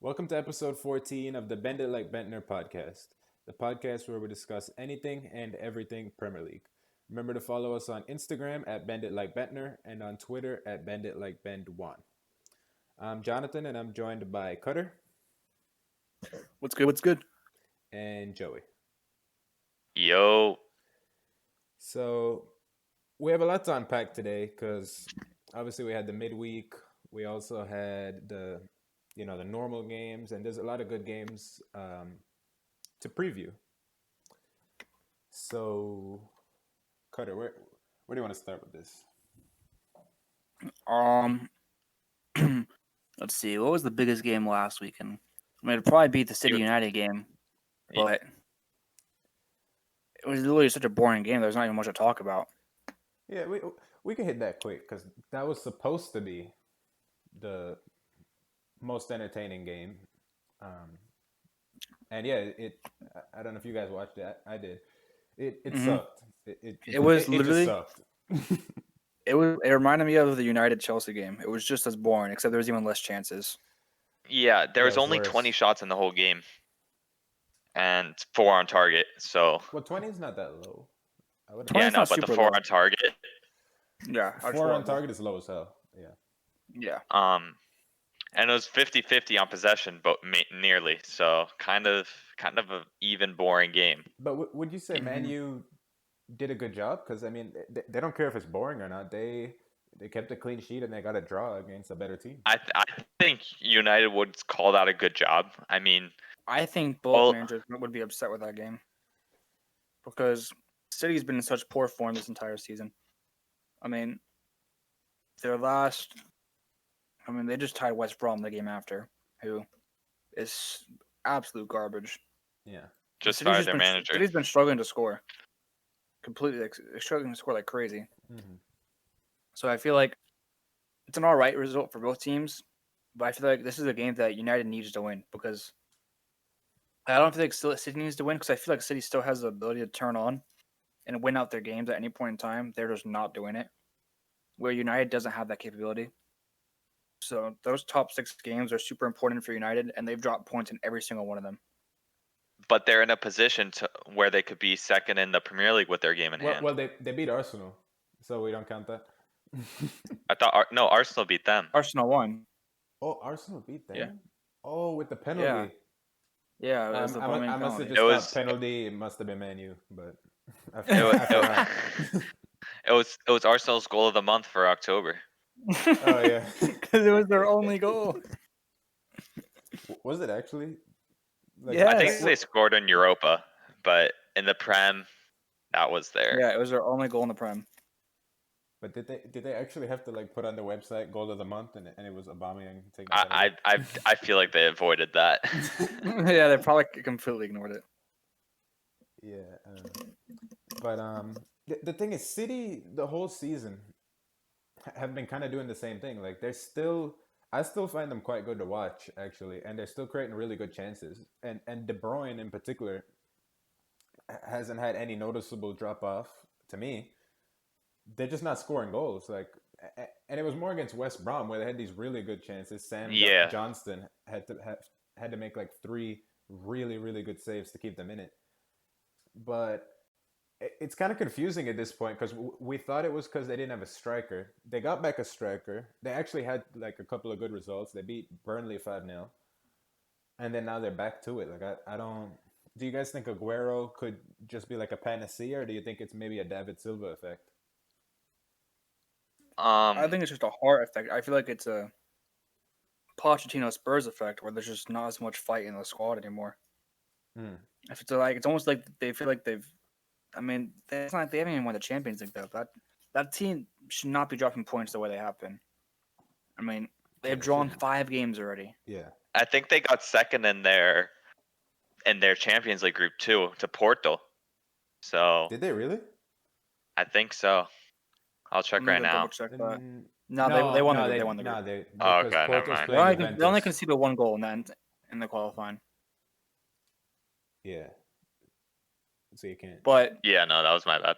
Welcome to episode 14 of the Bend It Like Bentner podcast, the podcast where we discuss anything and everything Premier League. Remember to follow us on Instagram at Bend It Like Bentner and on Twitter at Bend It Like Bend1. I'm Jonathan and I'm joined by Cutter What's good? What's good? and Joey. Yo, So we have a lot to unpack today because obviously we had the midweek. We also had the normal games, and there's a lot of good games to preview. So, Cutter, where do you want to start with this? Um, let's see. What was the biggest game last weekend? I mean, it'd probably beat the City United game, but it was literally such a boring game. There's not even much to talk about. Yeah, we can hit that quick because that was supposed to be the most entertaining game. And yeah, I don't know if you guys watched it. I did. It sucked. It was it literally just sucked. It reminded me of the United Chelsea game. It was just as boring, except there was even less chances. yeah, there was Yeah, it's only worse. 20 shots in the whole game, and 4 on target. So Well, 20 is not that low. Yeah, yeah, no, not but the super 4 low. on target, Yeah, Four on target is low as hell. Yeah. Yeah, and it was 50-50 on possession, but nearly. So kind of a even boring game. But would you say Man U did a good job? Because I mean, they don't care if it's boring or not. They kept a clean sheet and they got a draw against a better team. I think United would call that a good job. I mean, I think both managers would be upset with that game because City's been in such poor form this entire season. I mean, they just tied West Brom the game after, who is absolute garbage. Yeah. just fired their manager. City's been struggling to score. Completely struggling to score like crazy. Mm-hmm. So I feel like it's an all right result for both teams, but I feel like this is a game that United needs to win because I don't feel like City needs to win because I feel like City still has the ability to turn on and win out their games at any point in time. They're just not doing it, where United doesn't have that capability. So those top 6 games are super important for United, and they've dropped points in every single one of them. But they're in a position where they could be second in the Premier League with their game in hand. Well, they beat Arsenal, so we don't count that. I thought Arsenal beat them. Arsenal won. Oh, Arsenal beat them. Yeah. Oh, with the penalty. Yeah, it was the I must have just thought penalty. It must have been Man U, but I forgot. It was Arsenal's goal of the month for October. Oh yeah, because it was their only goal. Was it actually? Yeah, I think they scored in Europa, but in the Prem, that was there. Yeah, it was their only goal in the Prem. But did they actually have to like put on their website goal of the month and it was Aubameyang taking? I feel like they avoided that. Yeah, they probably completely ignored it. Yeah, but the thing is, City the whole season have been kind of doing the same thing. Like I still find them quite good to watch actually, and they're still creating really good chances. And De Bruyne in particular hasn't had any noticeable drop off to me. They're just not scoring goals. And it was more against West Brom where they had these really good chances. Sam Johnston had to make like 3 really, really good saves to keep them in it. But it's kind of confusing at this point because we thought it was because they didn't have a striker. They got back a striker. They actually had like a couple of good results. They beat Burnley 5-0. And then now they're back to it. Like I don't. Do you guys think Aguero could just be like a panacea, or do you think it's maybe a David Silva effect? I think it's just a heart effect. I feel like it's a Pochettino Spurs effect where there's just not as much fight in the squad anymore. If it's like, it's almost like they feel like they've. I mean, it's not like they haven't even won the Champions League though. That team should not be dropping points the way they have been. I mean, they've drawn 5 games already. Yeah, I think they got second in their Champions League group too to Porto. So did they really? I think so. I'll check right now. No, they won the group. They won the group. Okay, never mind. They only conceded 1 goal in the qualifying. Yeah. So you can't. But yeah, no, that was my bad.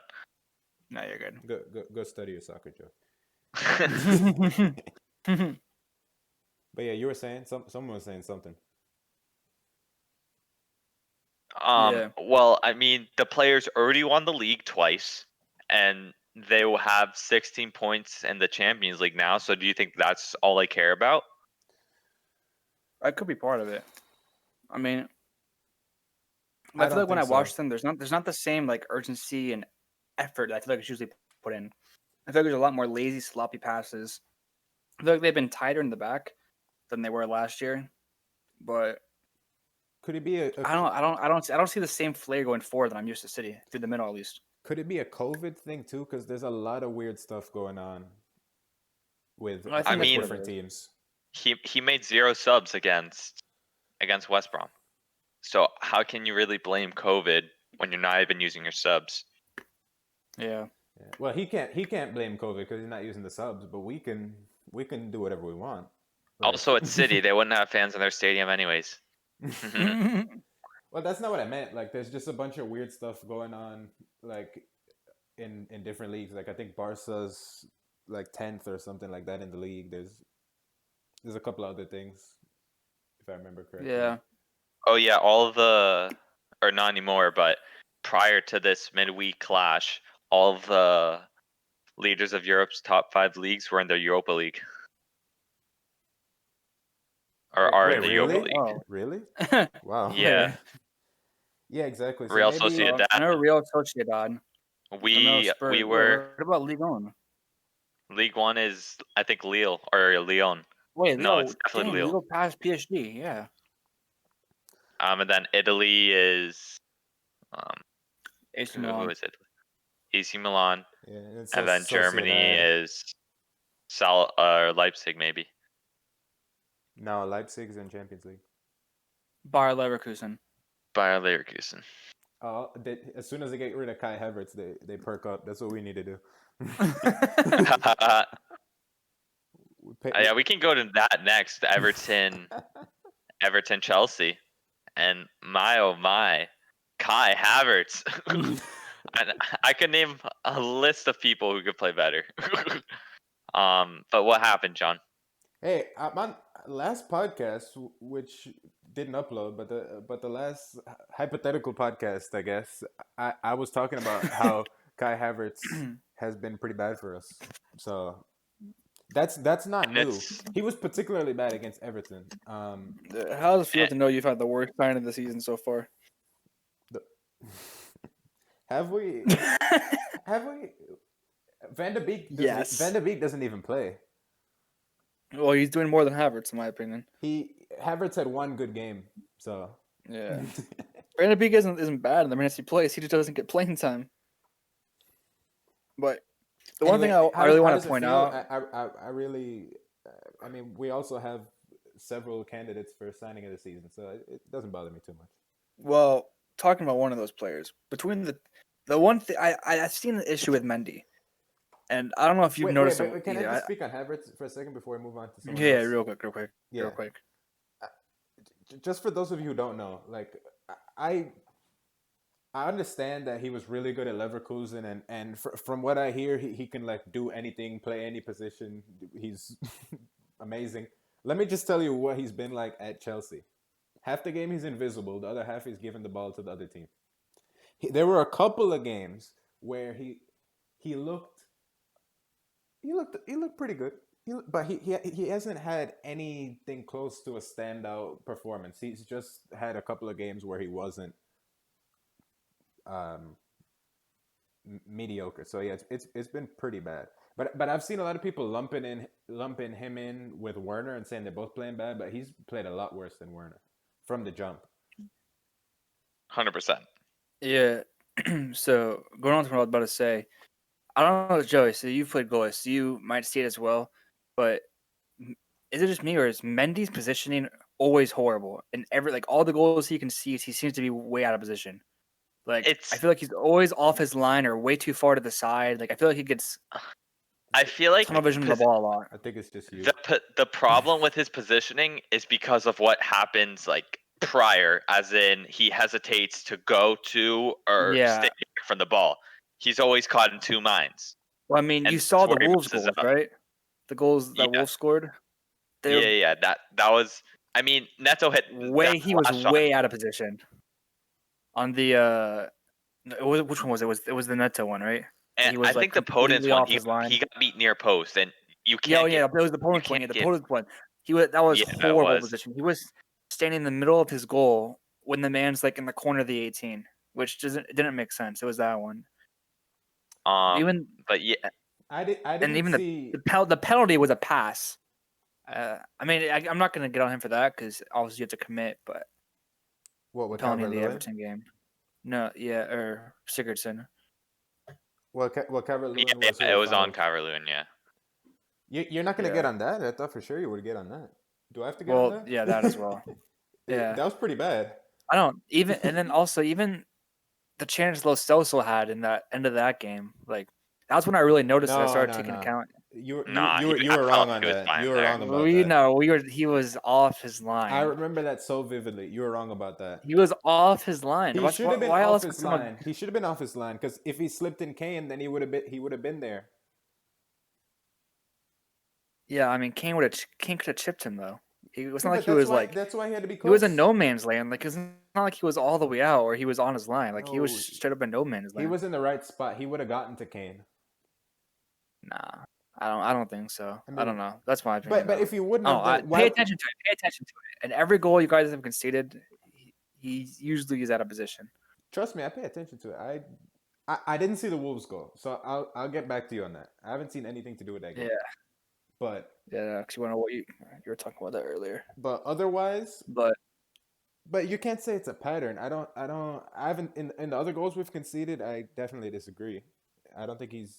No, you're good. Go study your soccer, Joe. But yeah, you were saying someone was saying something. Yeah. Well, I mean, the players already won the league twice, and they will have 16 points in the Champions League now. So, do you think that's all they care about? I could be part of it. I mean, I I feel don't like when think I so. watch them, there's not the same like urgency and effort that I feel like it's usually put in. I feel like there's a lot more lazy, sloppy passes. I feel like they've been tighter in the back than they were last year, but Could it be I don't see the same flair going forward that I'm used to City through the middle at least. could it be a COVID thing too? Because there's a lot of weird stuff going on with I I think that's what mean, it different is. teams. he made 0 subs against West Brom. So, how can you really blame COVID when you're not even using your subs? Yeah. Yeah. Well, he can't blame COVID because he's not using the subs, but we can do whatever we want. Like, Also, at City, they wouldn't have fans in their stadium anyways. well, that's not what I meant. Like, there's just a bunch of weird stuff going on, like in different leagues. Like, I think Barca's like 10th or something like that in the league. There's a couple other things, if I remember correctly. Yeah. Oh yeah, all of the, or not anymore, but prior to this midweek clash, all of the leaders of Europe's top 5 leagues were in the Europa League, or are Wait, in the Europa really? League. Oh. Really? Wow. Yeah, Yeah, exactly. So Real maybe Sociedad. I know Real Sociedad. I know We Spurs. Wait, were what about Ligue 1? League One is I think Lille or Lyon. Wait, No, Leo, it's definitely dang, Lille. Leo passed PSG. Yeah. And then Italy is AC who Milan. is it? AC Milan, yeah, it's and then Germany Sociedad. is Leipzig maybe. No, Leipzig's in Champions League. Bayer Leverkusen. Bayer Leverkusen. As soon as they get rid of Kai Havertz, they perk up. That's what we need to do. Yeah, we can go to that next. Everton, Chelsea, and my oh my, Kai Havertz. I could name a list of people who could play better. But what happened, John? Hey, on last podcast, which didn't upload, but the last hypothetical podcast, I guess, I was talking about how Kai Havertz has been pretty bad for us. So that's not And new. it's He was particularly bad against Everton. How does it feel to know you've had the worst sign of the season so far? The, have we? Have we? Van de Beek. Yes. Van de Beek doesn't even play. Well, he's doing more than Havertz, in my opinion. Havertz had one good game, so Yeah. Van de Beek isn't bad in the minutes he plays. He just doesn't get playing time. But the one thing I really want to point out. I really, I mean, we also have several candidates for signing of the season, so it doesn't bother me too much. Well, talking about one of those players, between the one thing I've seen an issue with Mendy, and I don't know if you've noticed. Wait, can I just speak on Havertz for a second before we move on to someone yeah, else? real quick. Just for those of you who don't know, like I understand that he was really good at Leverkusen, and from what I hear, he can like do anything, play any position. He's amazing. Let me just tell you what he's been like at Chelsea. Half the game he's invisible, the other half he's giving the ball to the other team. There were a couple of games where he looked pretty good. But he hasn't had anything close to a standout performance. He's just had a couple of games where he wasn't mediocre. So yeah, it's been pretty bad. But I've seen a lot of people lumping him in with Werner and saying they're both playing bad. But he's played a lot worse than Werner from the jump. 100%. Yeah. So going on to what I was about to say, I don't know, Joey. So you've played goalie, so you might see it as well. But is it just me, or is Mendy's positioning always horrible? And all the goals he conceives, he seems to be way out of position. Like I feel like he's always off his line or way too far to the side. Like I feel like he gets. I feel like tunnel vision on the ball a lot. I think it's just you. The problem with his positioning is because of what happens like prior, as in he hesitates to go to or stay from the ball. He's always caught in two minds. Well, I mean, And you saw the before he Wolves messes goals, up. right? The goals that Wolves scored. Yeah. That was. I mean, Neto hit he was last shot. way out of position. on the which one was it? It was the Neto one, right? And He was I like think the Podence completely one, off his line. he got beat near post, and you Yeah, can't get it was the you Poland one. can't Yeah, the get Poland one. That was that horrible was position. He was standing in the middle of his goal when the man's like in the corner of the 18, which didn't make sense. It was that one. Even but yeah, I and didn't even see the penalty was a pass. I mean, I'm not gonna get on him for that because obviously you have to commit, but what the with penalty in the Calvert-Lewin. Everton game. No, yeah, or Sigurdsson. Well, Calvert-Lewin was who it was was on fouled. Calvert-Lewin, yeah. You're not gonna Yeah. get on that. I thought for sure you would get on that. Do I have to get on Well, that? yeah, that as well. Yeah. That was pretty bad. I don't even, and then also even the chance Lo Celso had in that end of that game, like that's when I really noticed it. I No, started no, taking no. account. Nah, You I were don't wrong think on he was that. You fine were there. wrong about that. He was off his I line. remember that so vividly. You were wrong about that. He was off his line. He should have been Why off else would his someone? line. He should have been off his line because if he slipped in Kane, then he would have been there. Yeah, I mean, Kane could have chipped him though. It was Yeah, not like but he was that's why he had to be he was close. in no man's land. Like it's not like he was all the way out or he was on his line. Like he was No, straight up in no man's he land. was in the right spot. He would have gotten to Kane. Nah, I don't think so. I I don't mean, know. That's my opinion. but if you wouldn't Oh, have, then pay why? attention to it. Pay attention to it. And every goal you guys have conceded, he usually is out of position. Trust me, I pay attention to it. I didn't see the Wolves goal, so I'll get back to you on that. I haven't seen anything to do with that game. Yeah, But yeah. Because you want to know what you were talking about that earlier. but otherwise, But you can't say it's a pattern. I haven't in the other goals we've conceded. I definitely disagree. I don't think he's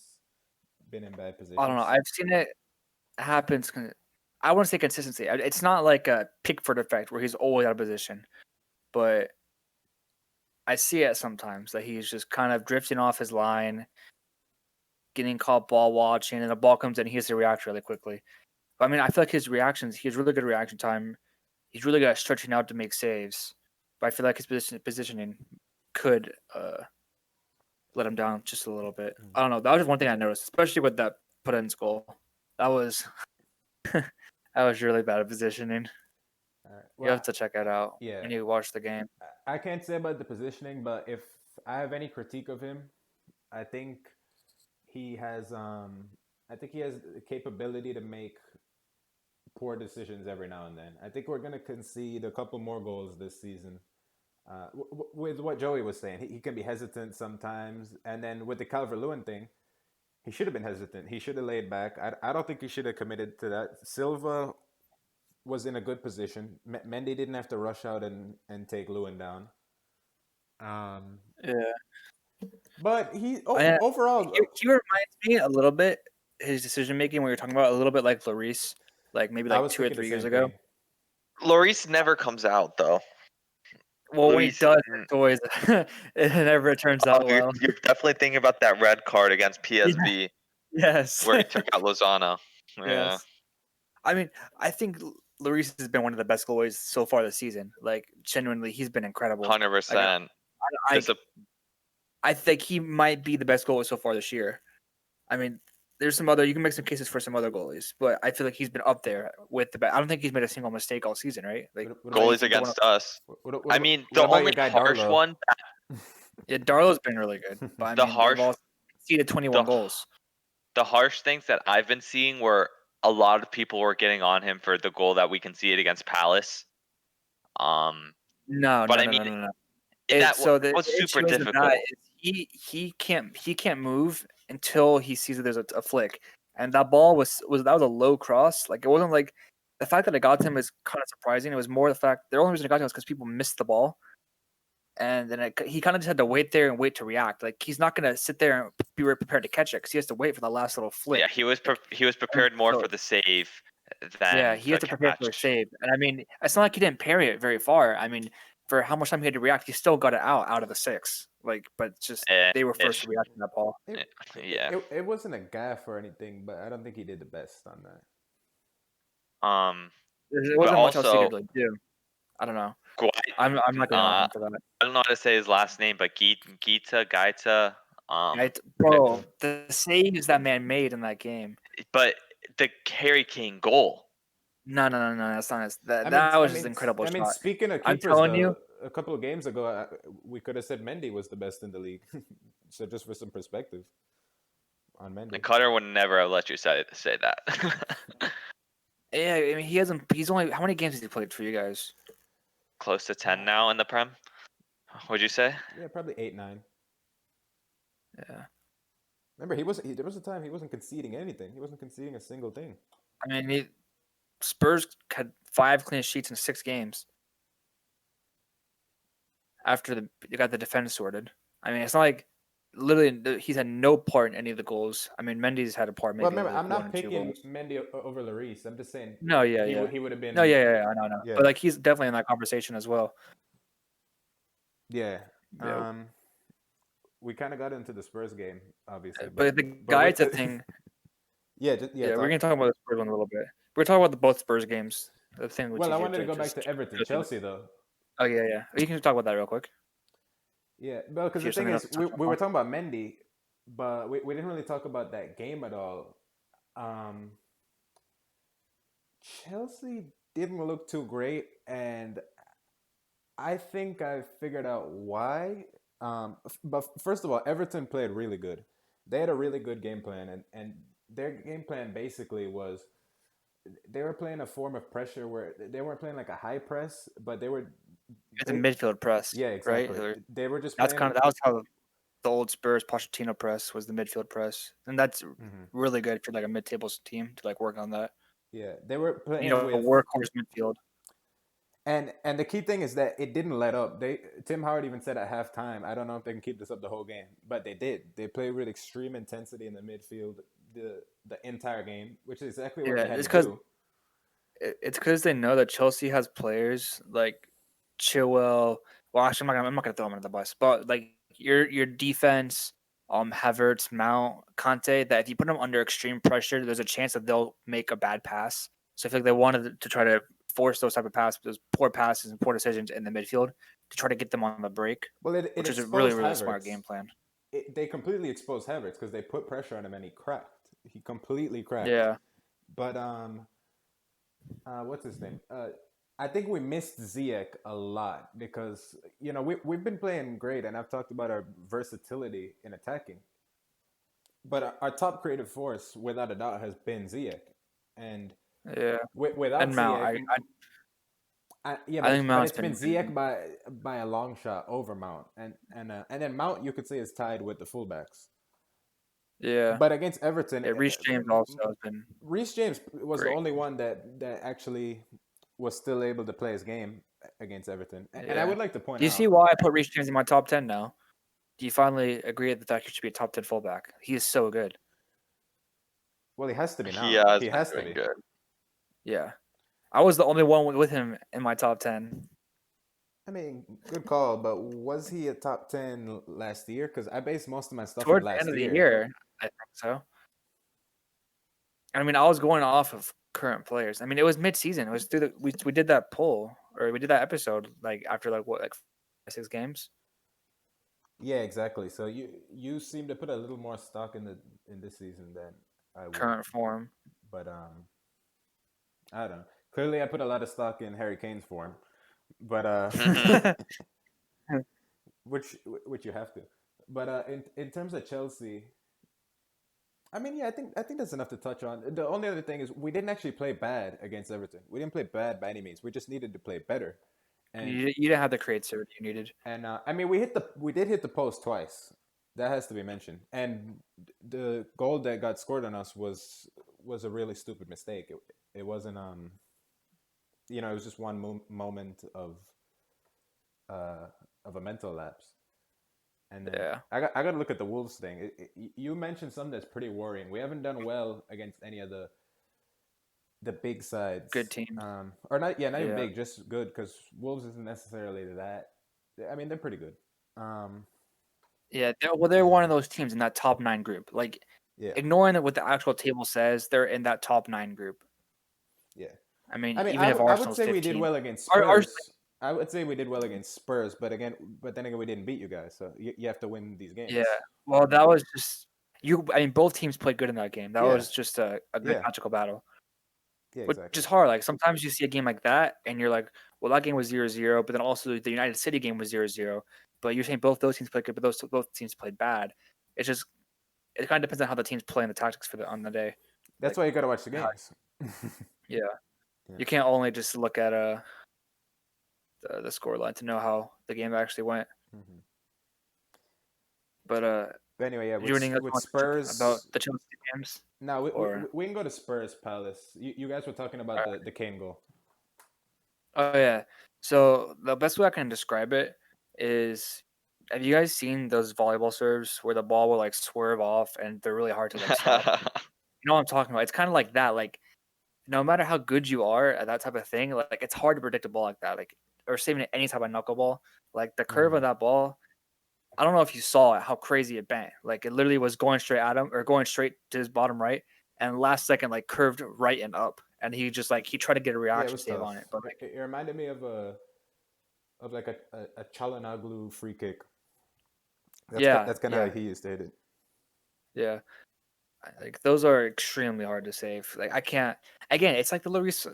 been in bad positions. I don't know. I've seen it happen. I want to say consistency. It's not like a Pickford effect where he's always out of position, but I see it sometimes that he's just kind of drifting off his line, getting caught ball watching, and the ball comes in, he has to react really quickly. But I mean, I feel like his reactions, he has really good reaction time. He's really good at stretching out to make saves. But I feel like his positioning could let him down just a little bit. I don't know. That was just one thing I noticed, especially with that put-in goal. That was that was really bad at positioning. All right. You have to check it out. Yeah. When you watch the game. I can't say about the positioning, but if I have any critique of him, I think he has the capability to make poor decisions every now and then. I think we're gonna concede a couple more goals this season. With what Joey was saying, he can be hesitant sometimes, and then with the Calvert-Lewin thing, he should have been hesitant. He should have laid back. I don't think he should have committed to that. Silva was in a good position. Mendy didn't have to rush out and take Lewin down. Yeah. But he I- overall He reminds me a little bit his decision making when you're talking about a little bit like Lloris, like maybe I like was 2 or thinking the 3 years same ago. thing. Lloris never comes out though. Well, when he Lloris- does, it's always it never turns out well. You're definitely thinking about that red card against PSV Yes. where he took out Lozano. Yeah. Yes. I mean, I think Lloris has been one of the best goalies so far this season. Like genuinely, he's been incredible. 100%. I think he might be the best goalie so far this year. I mean, there's some other you can make some cases for some other goalies, but I feel like he's been up there with the best. I don't think he's made a single mistake all season, right? Like What about- Goalies against us. what I about- mean, what the about only your guy harsh Darlow? one, yeah, Darlow's been really good. But I The mean, harsh- they've all conceded 21 goals. the harsh things that I've been seeing were a lot of people were getting on him for the goal that we conceded against Palace. No. That was super difficult. He can't move until he sees that there's a flick, and that ball was a low cross. Like it wasn't like the fact that it got to him is kind of surprising. It was more the fact the only reason it got to him was because people missed the ball, and then he kind of just had to wait there and wait to react. Like he's not gonna sit there and be prepared to catch it because he has to wait for the last little flick. Yeah, he was prepared more for the save than he had to prepare for a catch. save, and I mean it's not like he didn't parry it very far. I mean, for how much time he had to react, he still got it out of the 6. Like, but just they were first to react to that ball. It wasn't a gaffe or anything, but I don't think he did the best on that. It wasn't much else he could really do. I don't know. I'm not going on him for that. I don't know how to say his last name, but Gaeta. Bro, the saves that man made in that game. But the Harry Kane goal. No, that's not his. That was just an incredible shot. Speaking of I'm keepers, telling you, a couple of games ago, we could have said Mendy was the best in the league. So just for some perspective on Mendy. And Cutter would never have let you say that. Yeah, I mean, he's only, how many games has he played for you guys? Close to 10 now in the Prem. Would you say? Yeah, probably 8-9. Yeah. Remember, there was a time he wasn't conceding anything. He wasn't conceding a single thing. I mean, Spurs had 5 clean sheets in 6 games after they got the defense sorted. I mean, it's not like literally he's had no part in any of the goals. I mean, Mendy's had a part, maybe Well, remember, like I'm 1 not or 2 picking goals. Mendy over Lloris. I'm just saying No, yeah, he yeah. he would have been. No, yeah, I know. Yeah. But like he's definitely in that conversation as well. Yeah. Yeah. We kind of got into the Spurs game, obviously, But the with Gaeta the- thing, yeah, we're gonna talk about the Spurs one a little bit. We're talking about both Spurs games. The thing with Well, I TJ wanted to go back just to Everton, just- Chelsea, though. Oh yeah. You can talk about that real quick. Yeah, well, because the Here's thing something is, else to we touch were upon. talking about Mendy, but we didn't really talk about that game at all. Chelsea didn't look too great, and I think I figured out why. But first of all, Everton played really good. They had a really good game plan, and their game plan basically was they were playing a form of pressure where they weren't playing like a high press, but It's a midfield press, yeah, right? exactly. They were just That's playing. that was how the old Spurs Pochettino press was, the midfield press, and that's Mhm. really good for like a mid-table team to like work on that. Yeah, they were playing You know, a with workhorse midfield. and the key thing is that it didn't let up. Tim Howard even said at halftime, I don't know if they can keep this up the whole game, but they did. They played with extreme intensity in the midfield the entire game, which is exactly what Yeah, they had it's to 'cause do. it's because they know that Chelsea has players like Chilwell. Well, actually, I'm not gonna throw him under the bus, but like your defense, Havertz, Mount, Conte, that if you put them under extreme pressure, there's a chance that they'll make a bad pass. So I feel like they wanted to try to force those type of passes, those poor passes and poor decisions in the midfield to try to get them on the break, Well, it which is a really, exposed really smart Havertz. game plan. They completely exposed Havertz because they put pressure on him and he cracked. He completely cracked. Yeah. But what's his name? I think we missed Ziyech a lot because we've been playing great, and I've talked about our versatility in attacking. But our top creative force, without a doubt, has been Ziyech, and Yeah. without And Mount, Ziyech, I think but Mount's it's been been Ziyech by a long shot over Mount, and then Mount you could say is tied with the fullbacks. yeah. But against Everton, Reece James also has been Reece James was the great. only one that actually was still able to play his game against Everton. And I Yeah. would like to point Do you out. see why I put Reece James in my top 10 now? Do you finally agree with the fact he should be a top 10 fullback? He is so good. Well, he has to be now. He has He been has to doing be. good. Yeah. I was the only one with him in my top 10. I mean, good call, but was he a top 10 last year? Because I based most of my stuff on Towards the last end of the year. year, I think so. I mean, I was going off of current players. I mean, it was mid-season. It was through we did that poll, or we did that episode like after like 6 games. Yeah, exactly. So you seem to put a little more stock in this season than I would. Current form. But I don't know. Clearly, I put a lot of stock in Harry Kane's form, but which you have to. But in terms of Chelsea, I mean, yeah, I think that's enough to touch on. The only other thing is we didn't actually play bad against Everton. We didn't play bad by any means. We just needed to play better. And You didn't have the creativity you needed. and I mean, we did hit the post twice. That has to be mentioned. And the goal that got scored on us was a really stupid mistake. It wasn't it was just one moment of a mental lapse. And then Yeah. I got to look at the Wolves thing. You mentioned something that's pretty worrying. We haven't done well against any of the big sides. Good teams. Or not even Yeah. big, just good, because Wolves isn't necessarily that. I mean, they're pretty good. Yeah, they're one of those teams in that top 9 group. Like, Yeah. ignoring what the actual table says, they're in that top 9 group. Yeah. I mean, I mean, even if I would Arsenal's say 15, we did well against Our- Spurs. I would say we did well against Spurs, but then again, we didn't beat you guys, so you have to win these games. yeah. Well, that was just I mean, both teams played good in that game. That Yeah. was just a good Yeah. tactical battle, Yeah, which exactly. is hard. Like sometimes you see a game like that, and you're like, well, that game was 0-0, but then also the United City game was 0-0. But you're saying both those teams played good, but both teams played bad. It kind of depends on how the teams play and the tactics on the day. That's Like, why you gotta watch the how- games. yeah. Yeah. You can't only just look at the scoreline to know how the game actually went. Mhm. But But anyway, yeah, did you anything else with want to talk about Spurs. the Chelsea games? Now Or we can go to Spurs Palace. You guys were talking about the Kane goal. oh yeah. So the best way I can describe it is, have you guys seen those volleyball serves where the ball will like swerve off and they're really hard to like stop? You know what I'm talking about? It's kind of like that. Like no matter how good you are at that type of thing, like it's hard to predict a ball like that. Like or saving any type of knuckleball. Like the curve of that ball, I don't know if you saw it, how crazy it bent. Like it literally was going straight at him or going straight to his bottom right, and last second like curved right and up, and he just like he tried to get a Yeah, it reaction was save tough. on it, but like It reminded me of like a Çalhanoğlu free kick. yeah, That's kind of yeah, how he used to hit it. yeah. Like those are extremely hard to save. Like I can't. Again, it's like the Lloris,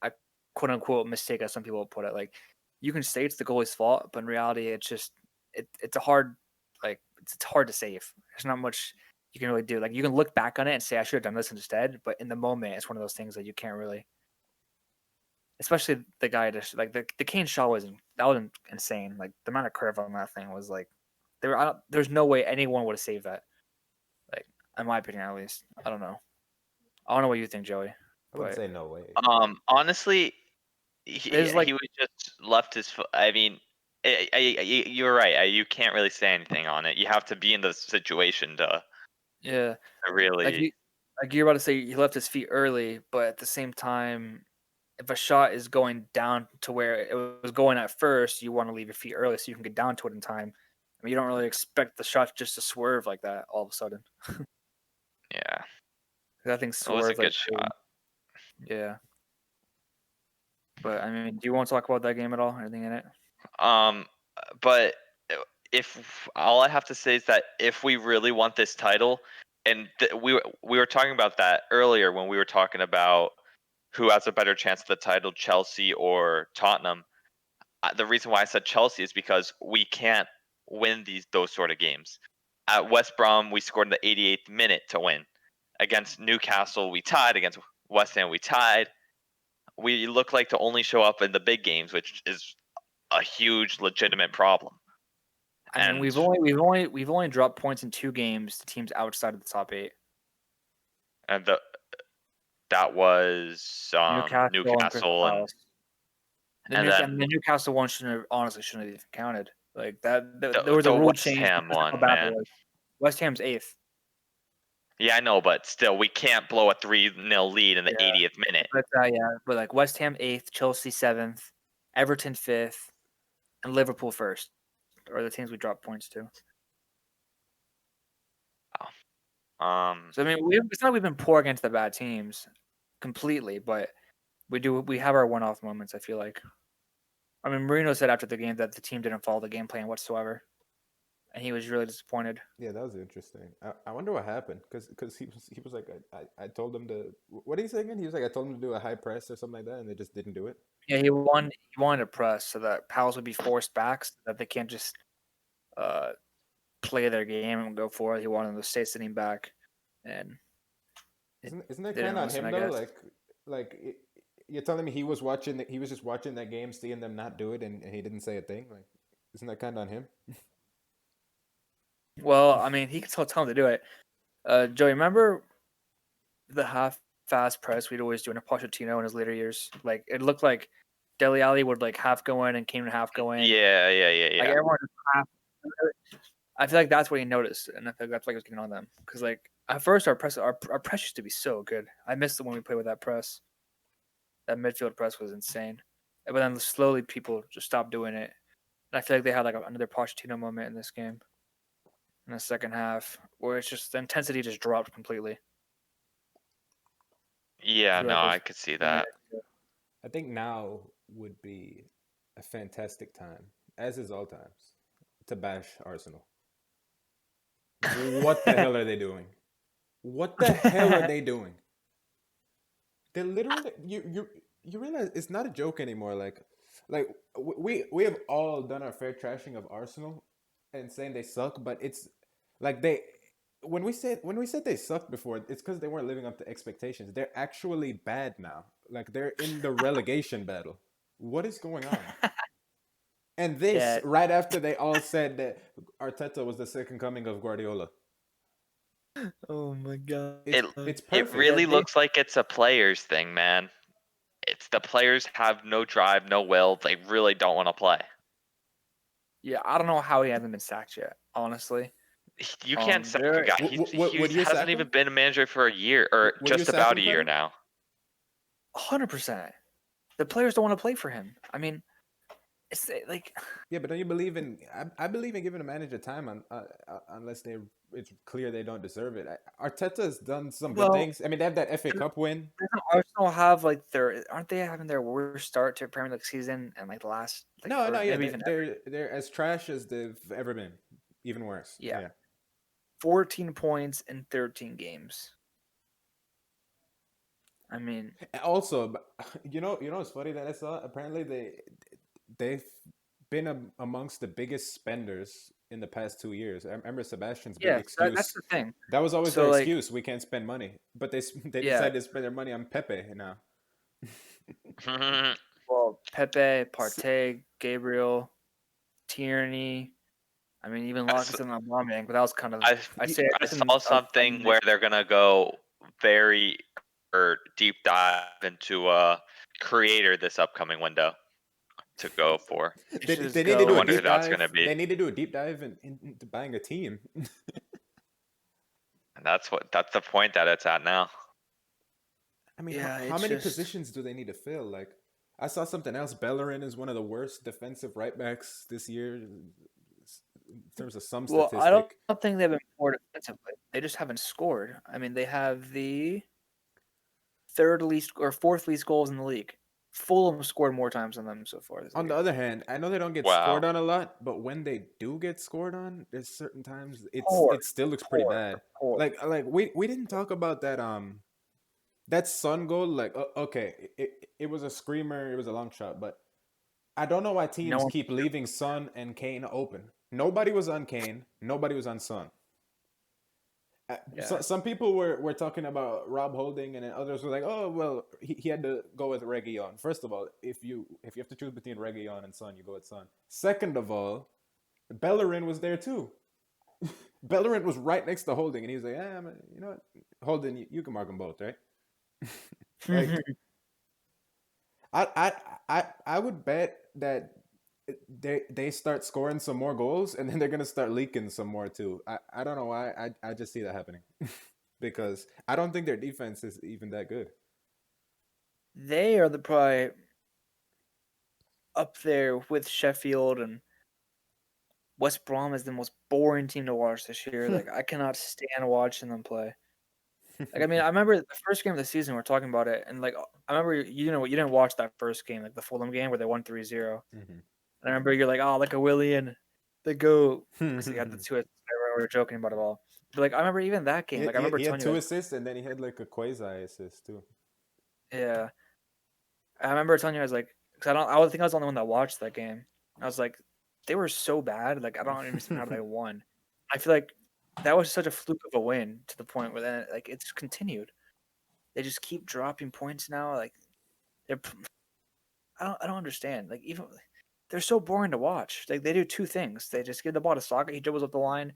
I quote unquote mistake as some people put it. Like you can say it's the goalie's fault, but in reality, it's just it's a hard it's hard to save. There's not much you can really do. Like you can look back on it and say I should have done this instead, but in the moment, it's one of those things that you can't really. Especially the guy just like the Kane shot was insane. Like the amount of curve on that thing was like there's no way anyone would have saved that. Like in my opinion, at least. I don't know. I don't know what you think, Joey. I wouldn't But say no way. Honestly, there's like he was just left his foot. I mean, you're right. You can't really say anything on it. You have to be in the situation to yeah, like really. you're about to say he left his feet early, but at the same time, if a shot is going down to where it was going at first, you want to leave your feet early so you can get down to it in time. I mean, you don't really expect the shot just to swerve like that all of a sudden. Yeah, That thing it was a swerved like good crazy. shot. Yeah. But I mean, do you want to talk about that game at all? Anything in it? But if all I have to say is that if we really want this title, and we were talking about that earlier when we were talking about who has a better chance of the title, Chelsea or Tottenham. The reason why I said Chelsea is because we can't win those sort of games. At West Brom, we scored in the 88th minute to win. Against Newcastle, we tied. Against West Ham, we tied. We look like to only show up in the big games, which is a huge, legitimate problem. I mean, And we've only dropped points in 2 games to teams outside of the top 8. and that was Newcastle and Crystal Newcastle Palace. and then The Newcastle one honestly shouldn't have even counted. Like that, there the, was a the rule West change Ham because of how one, bad it man. was. West Ham's 8th. Yeah, I know, but still, we can't blow a 3-0 lead in the Yeah. 80th minute. But but like West Ham 8th, Chelsea 7th, Everton 5th, and Liverpool 1st, are the teams we dropped points to. So I mean, it's not like we've been poor against the bad teams completely, but we have our one-off moments. I feel like. I mean, Marino said after the game that the team didn't follow the game plan whatsoever, and he was really disappointed. Yeah, that was interesting. I wonder what happened because he was like I told him to, what did he say again? He was like I told him to do a high press or something like that, and they just didn't do it. Yeah, he wanted to press so that Pals would be forced back, so that they can't just play their game and go for it. He wanted them to stay sitting back, and Isn't that they kind didn't of on listen, him I though? guess. You're telling me he was he was just watching that game, seeing them not do it, and he didn't say a thing. Like, isn't that kind of on him? Well, I mean, he could still tell him to do it. Joey, remember the half-fast press we'd always do in a Pochettino in his later years? Like it looked like Dele Alli would like half go in and Kane would half go in. Yeah. Like everyone just half. I feel like that's what he noticed, and I feel like that's why he was getting on them. Because like at first our press used to be so good. I missed it when we played with that press. That midfield press was insane. But then slowly people just stopped doing it. And I feel like they had like another Pochettino moment in this game, in the second half, where it's just the intensity just dropped completely. Yeah, I feel no, like I could see that. I think now would be a fantastic time, as is all times, to bash Arsenal. What the hell are they doing? What the hell are they doing? They're literally you realize it's not a joke anymore. Like, like we have all done our fair trashing of Arsenal and saying they suck, but it's like they when we said they sucked before, it's because they weren't living up to expectations. They're actually bad now. Like they're in the relegation battle. What is going on? And this Yeah. right after they all said that Arteta was the second coming of Guardiola. Oh my god. It's It it's it perfect. Yeah, really they looks like it's a players thing, man. It's the players have no drive, no will. They really don't want to play. yeah, I don't know how he hasn't been sacked yet, honestly. You can't sack a There guy. He Would you hasn't sack even him? been a manager for a year or Would you just sack about him, a year Cutty? now. 100%. The players don't want to play for him. I mean, it's like Yeah, but don't you believe in? I believe in giving a manager time unless it's clear they don't deserve it. Arteta's done some good well, things. I mean, they have that FA Cup win. doesn't Arsenal have like aren't they having their worst start to Premier League season and like the last like No, no, or yeah, maybe even ever? they're as trash as they've ever been, even worse. Yeah, Yeah. 14 points in 13 games. I mean, And also, what's funny that I saw? Apparently, they've been amongst the biggest spenders in the past 2 years. I remember Sebastian's big yeah, that's excuse. the thing. That was always their So like, excuse. We can't spend money, but they yeah, decided to spend their money on Pepe now. well, Pepe, S- Partey, Gabriel, Tierney. I mean, even I, s- Lacazette and Aubameyang, but that was kind of I I'd say I that's in saw a something where they're gonna go very or deep dive into a creator this upcoming window to go for. they They, should they just need to I do a wonder go. who deep that's dive. gonna be. They need to do a deep dive into buying a team. And that's the point that it's at now. I mean, Yeah, how it's many just positions do they need to fill? Like, I saw something else. Bellerin is one of the worst defensive right backs this year in terms of some well, I don't statistic. think they've been poor defensively. They just haven't scored. I mean, they have the third least or fourth least goals in the league. Fulham scored more times than them so far this On the year. other hand, I know they don't get scored Wow. on a lot, but when they do get scored on, there's certain times Poor, it still looks pretty poor, bad. poor. Like we didn't talk about that Sun goal. Like okay, it was a screamer, it was a long shot, but I don't know why No teams one. keep leaving Son and Kane open. Nobody was on Kane, nobody was on Son. Yeah, Some people were talking about Rob Holding, and then others were like, "Oh well, he had to go with Reguilon." First of all, if you have to choose between Reguilon and Son, you go with Son. Second of all, Bellerin was there too. Bellerin was right next to Holding, and he was like, man, you know what, Holding, you can mark them both, right?" Like I I would bet that they start scoring some more goals, and then they're gonna start leaking some more too. I don't know why. I just see that happening because I don't think their defense is even that good. they are the probably up there with Sheffield and West Brom as the most boring team to watch this year. Like I cannot stand watching them play. Like I mean, I remember the first game of the season we are talking about it, and like I remember you didn't watch that first game, like the Fulham game where they won 3-0. Mhm. And I remember you're like, oh, like a Willian, the goat, because he had the two. We were joking about it all. But like I remember even that game, like I remember He had telling you, two like, assists, and then he had like a quasi assist too. yeah, I remember telling you I was like, because I think I was the only one that watched that game. I was like, they were so bad. Like I don't understand how they won. I feel like that was such a fluke of a win to the point where then like it's continued. They just keep dropping points now. Like they're, I don't understand. Like even they're so boring to watch. Like they do two things. They just give the ball to Saka, he dribbles up the line,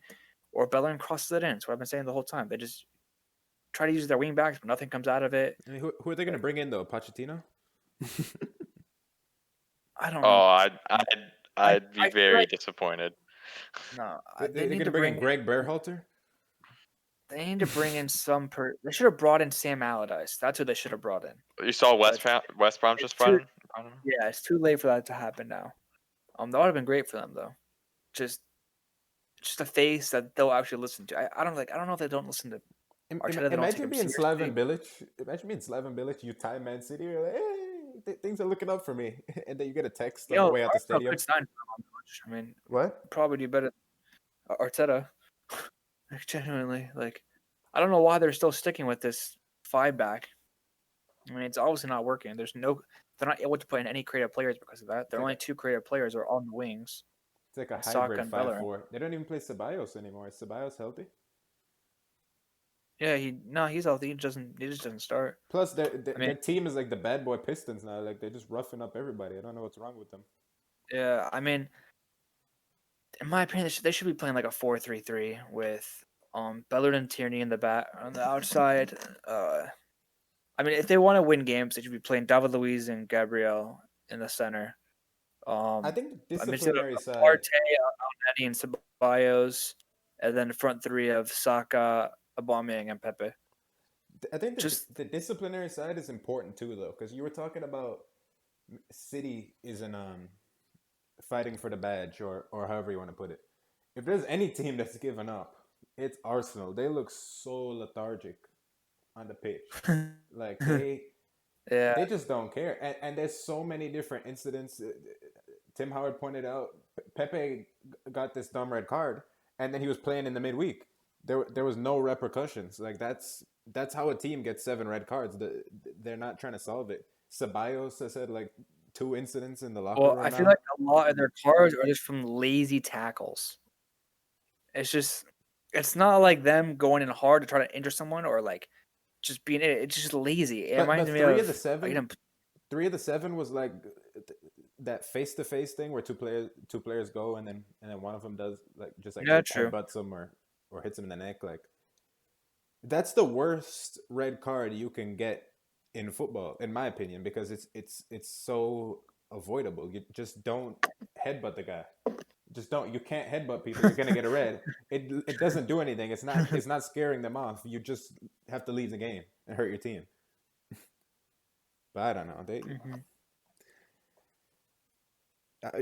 or Bellerin crosses it in. That's what I've been saying the whole time. They just try to use their wing backs, but nothing comes out of it. I mean, who are they gonna Like bring in though? Pochettino? I don't know. Oh, I I'd be I feel very like disappointed. no. They They're need gonna to bring in bring. Greg Berhalter. They need to bring in some. They should have brought in Sam Allardyce. That's who they should have brought in. You saw But West Brom it's just too. brought him? Yeah, it's too late for that to happen now. That would have been great for them though. Just just a face that they'll actually listen to. I don't like. I don't know if they don't listen to Arteta. They don't take Imagine him being seriously. Slaven Bilic. Imagine being Slaven Bilic. You tie Man City. You're like, hey, things are looking up for me, and then you get a text You on the know, way out the Arsenal stadium. could sign him. I mean, What? probably do better. Arteta, like, genuinely, like, I don't know why they're still sticking with this five back. I mean, it's obviously not working. There's no they're not able to put in any creative players because of that. It's Their like only two creative players are on the wings, a Saka hybrid and five Bellerin. four. They don't even play Ceballos anymore. Is Ceballos healthy? Yeah, he's healthy. He just doesn't start. Plus, I their mean, team is like the bad boy Pistons now. Like they're just roughing up everybody. I don't know what's wrong with them. yeah, I mean, in my opinion, they should be playing like a 4-3-3 with Bellerin and Tierney in the back on the outside. I mean, if they want to win games, they should be playing David Luiz and Gabriel in the center. I think the I mean, instead of disciplinary side. Partey, Alneni, and Ceballos, and then the front three of Saka, Aubameyang, and Pepe. I think Just the disciplinary side is important too, though, because you were talking about City isn't fighting for the badge or however you want to put it. If there's any team that's given up, it's Arsenal. They look so lethargic on the pitch. Like yeah. they just don't care. And there's so many different incidents. Tim Howard pointed out Pepe got this dumb red card, and then he was playing in the midweek. There was no repercussions. Like that's how a team gets 7 red cards. They're not trying to solve it. Ceballos has had like 2 incidents in the locker Well, room I feel now. like a lot of their cards are just from lazy tackles. It's not like them going in hard to try to injure someone or like just being it. It's just lazy. It reminds But me 3 of of the 7, them. 3 of the 7 was like that face to face thing where two players go and then one of them does like just like Yeah, true. headbutts them or hits him in the neck. Like that's the worst red card you can get in football, in my opinion, because it's so avoidable. You just don't headbutt the guy. Just don't. You can't headbutt people. You're gonna get a red. It doesn't do anything. It's not scaring them off. You just have to leave the game and hurt your team. But I don't know.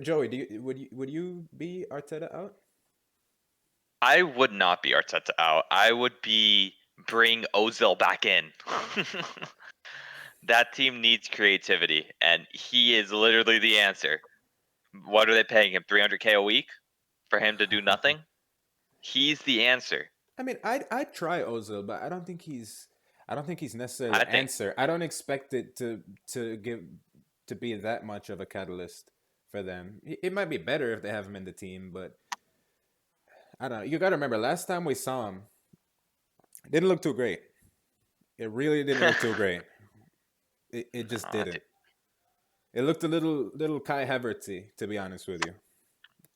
Joey, would you be Arteta out? I would not be Arteta out. I would be bring Ozil back in. That team needs creativity, and he is literally the answer. What are they paying him? 300K a week for him to do nothing? He's the answer. I mean, I'd try Ozil, but I don't think he's necessarily I the think answer. I don't expect it to be that much of a catalyst for them. It might be better if they have him in the team, but I don't know. You got to remember, last time we saw him, it didn't look too great. It really didn't look too great. It just didn't. It looked a little Kai Havertzy, to be honest with you.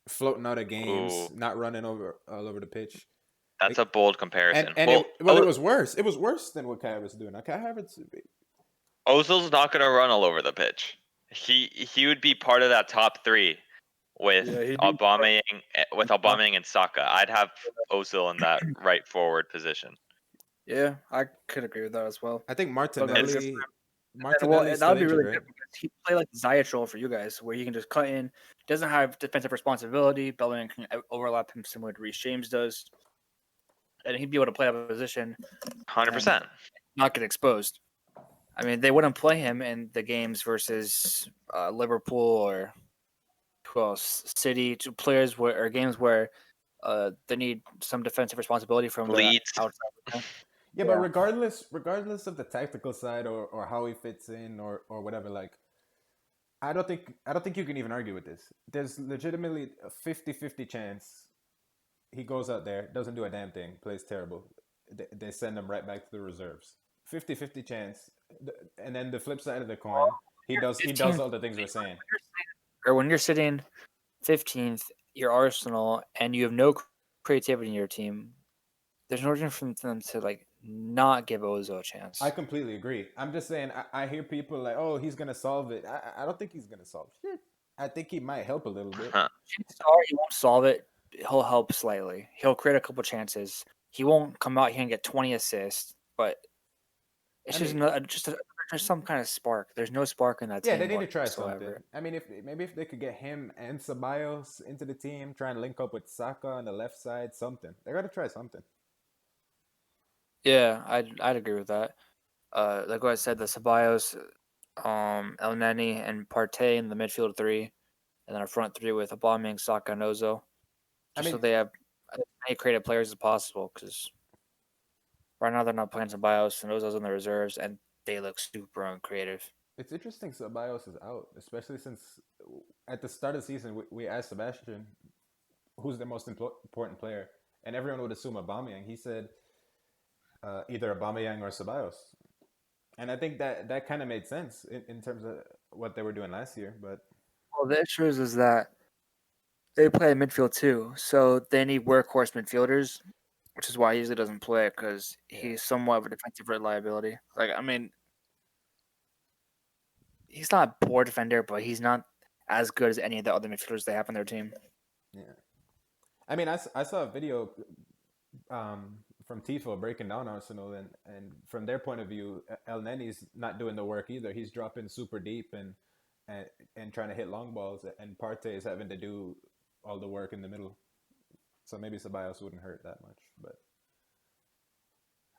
Floating out of games, Ooh. not running all over the pitch. That's a bold comparison. And it was worse. It was worse than what Kai Havertz was doing. Now, Kai Havertz, Ozil's not going to run all over the pitch. He would be part of that top 3 with Aubameyang and Saka. I'd have Ozil in that right forward position. Yeah, I could agree with that as well. I think Martinelli that would be really right? good because he play like Ziyech role for you guys, where he can just cut in, doesn't have defensive responsibility. Bellingham can overlap him similar to Reece James does, and he'd be able to play that position, 100%. not get exposed. I mean, they wouldn't play him in the games versus Liverpool or who else? City, two players or games where they need some defensive responsibility from Leeds. the outside. Yeah, but regardless of the tactical side or how he fits in or whatever, like I don't think you can even argue with this. There's legitimately a 50-50 chance he goes out there, doesn't do a damn thing, plays terrible. They send him right back to the reserves. 50-50 chance. And then the flip side of the coin, he does all the things we're saying. Or when you're sitting 15th, you're Arsenal, and you have no creativity in your team, there's no reason for them to like not give Ozil a chance. I completely agree. I'm just saying, I hear people like, oh, he's going to solve it. I don't think he's going to solve shit. I think he might help a little bit. He won't solve it. He'll help slightly. He'll create a couple chances. He won't come out here and get 20 assists, but it's just some kind of spark. There's no spark in that team. Yeah, they need to try whatsoever. something. I mean, if they could get him and Ceballos into the team, try and link up with Saka on the left side, something. They got to try something. Yeah, I'd agree with that. Like what I said, the Ceballos, El Neni, and Partey in the midfield 3, and then a front 3 with Aubameyang, Saka, and Ozil. So they have as many creative players as possible. Because right now they're not playing Ceballos and Ozil's in the reserves, and they look super uncreative. It's interesting Ceballos is out, especially since at the start of the season we asked Sebastian who's the most important player, and everyone would assume Aubameyang. He said either Aubameyang or Ceballos, and I think that kind of made sense in terms of what they were doing last year. But Well, the issue is that they play midfield too, so they need workhorse midfielders, which is why he usually doesn't play because yeah, he's somewhat of a defensive reliability. Like, I mean, he's not a poor defender, but he's not as good as any of the other midfielders they have on their team. yeah. I mean, I saw a video from Tifo breaking down Arsenal, and from their point of view, El Neni's not doing the work either. He's dropping super deep and, and trying to hit long balls, and Partey is having to do all the work in the middle. So maybe Ceballos wouldn't hurt that much, but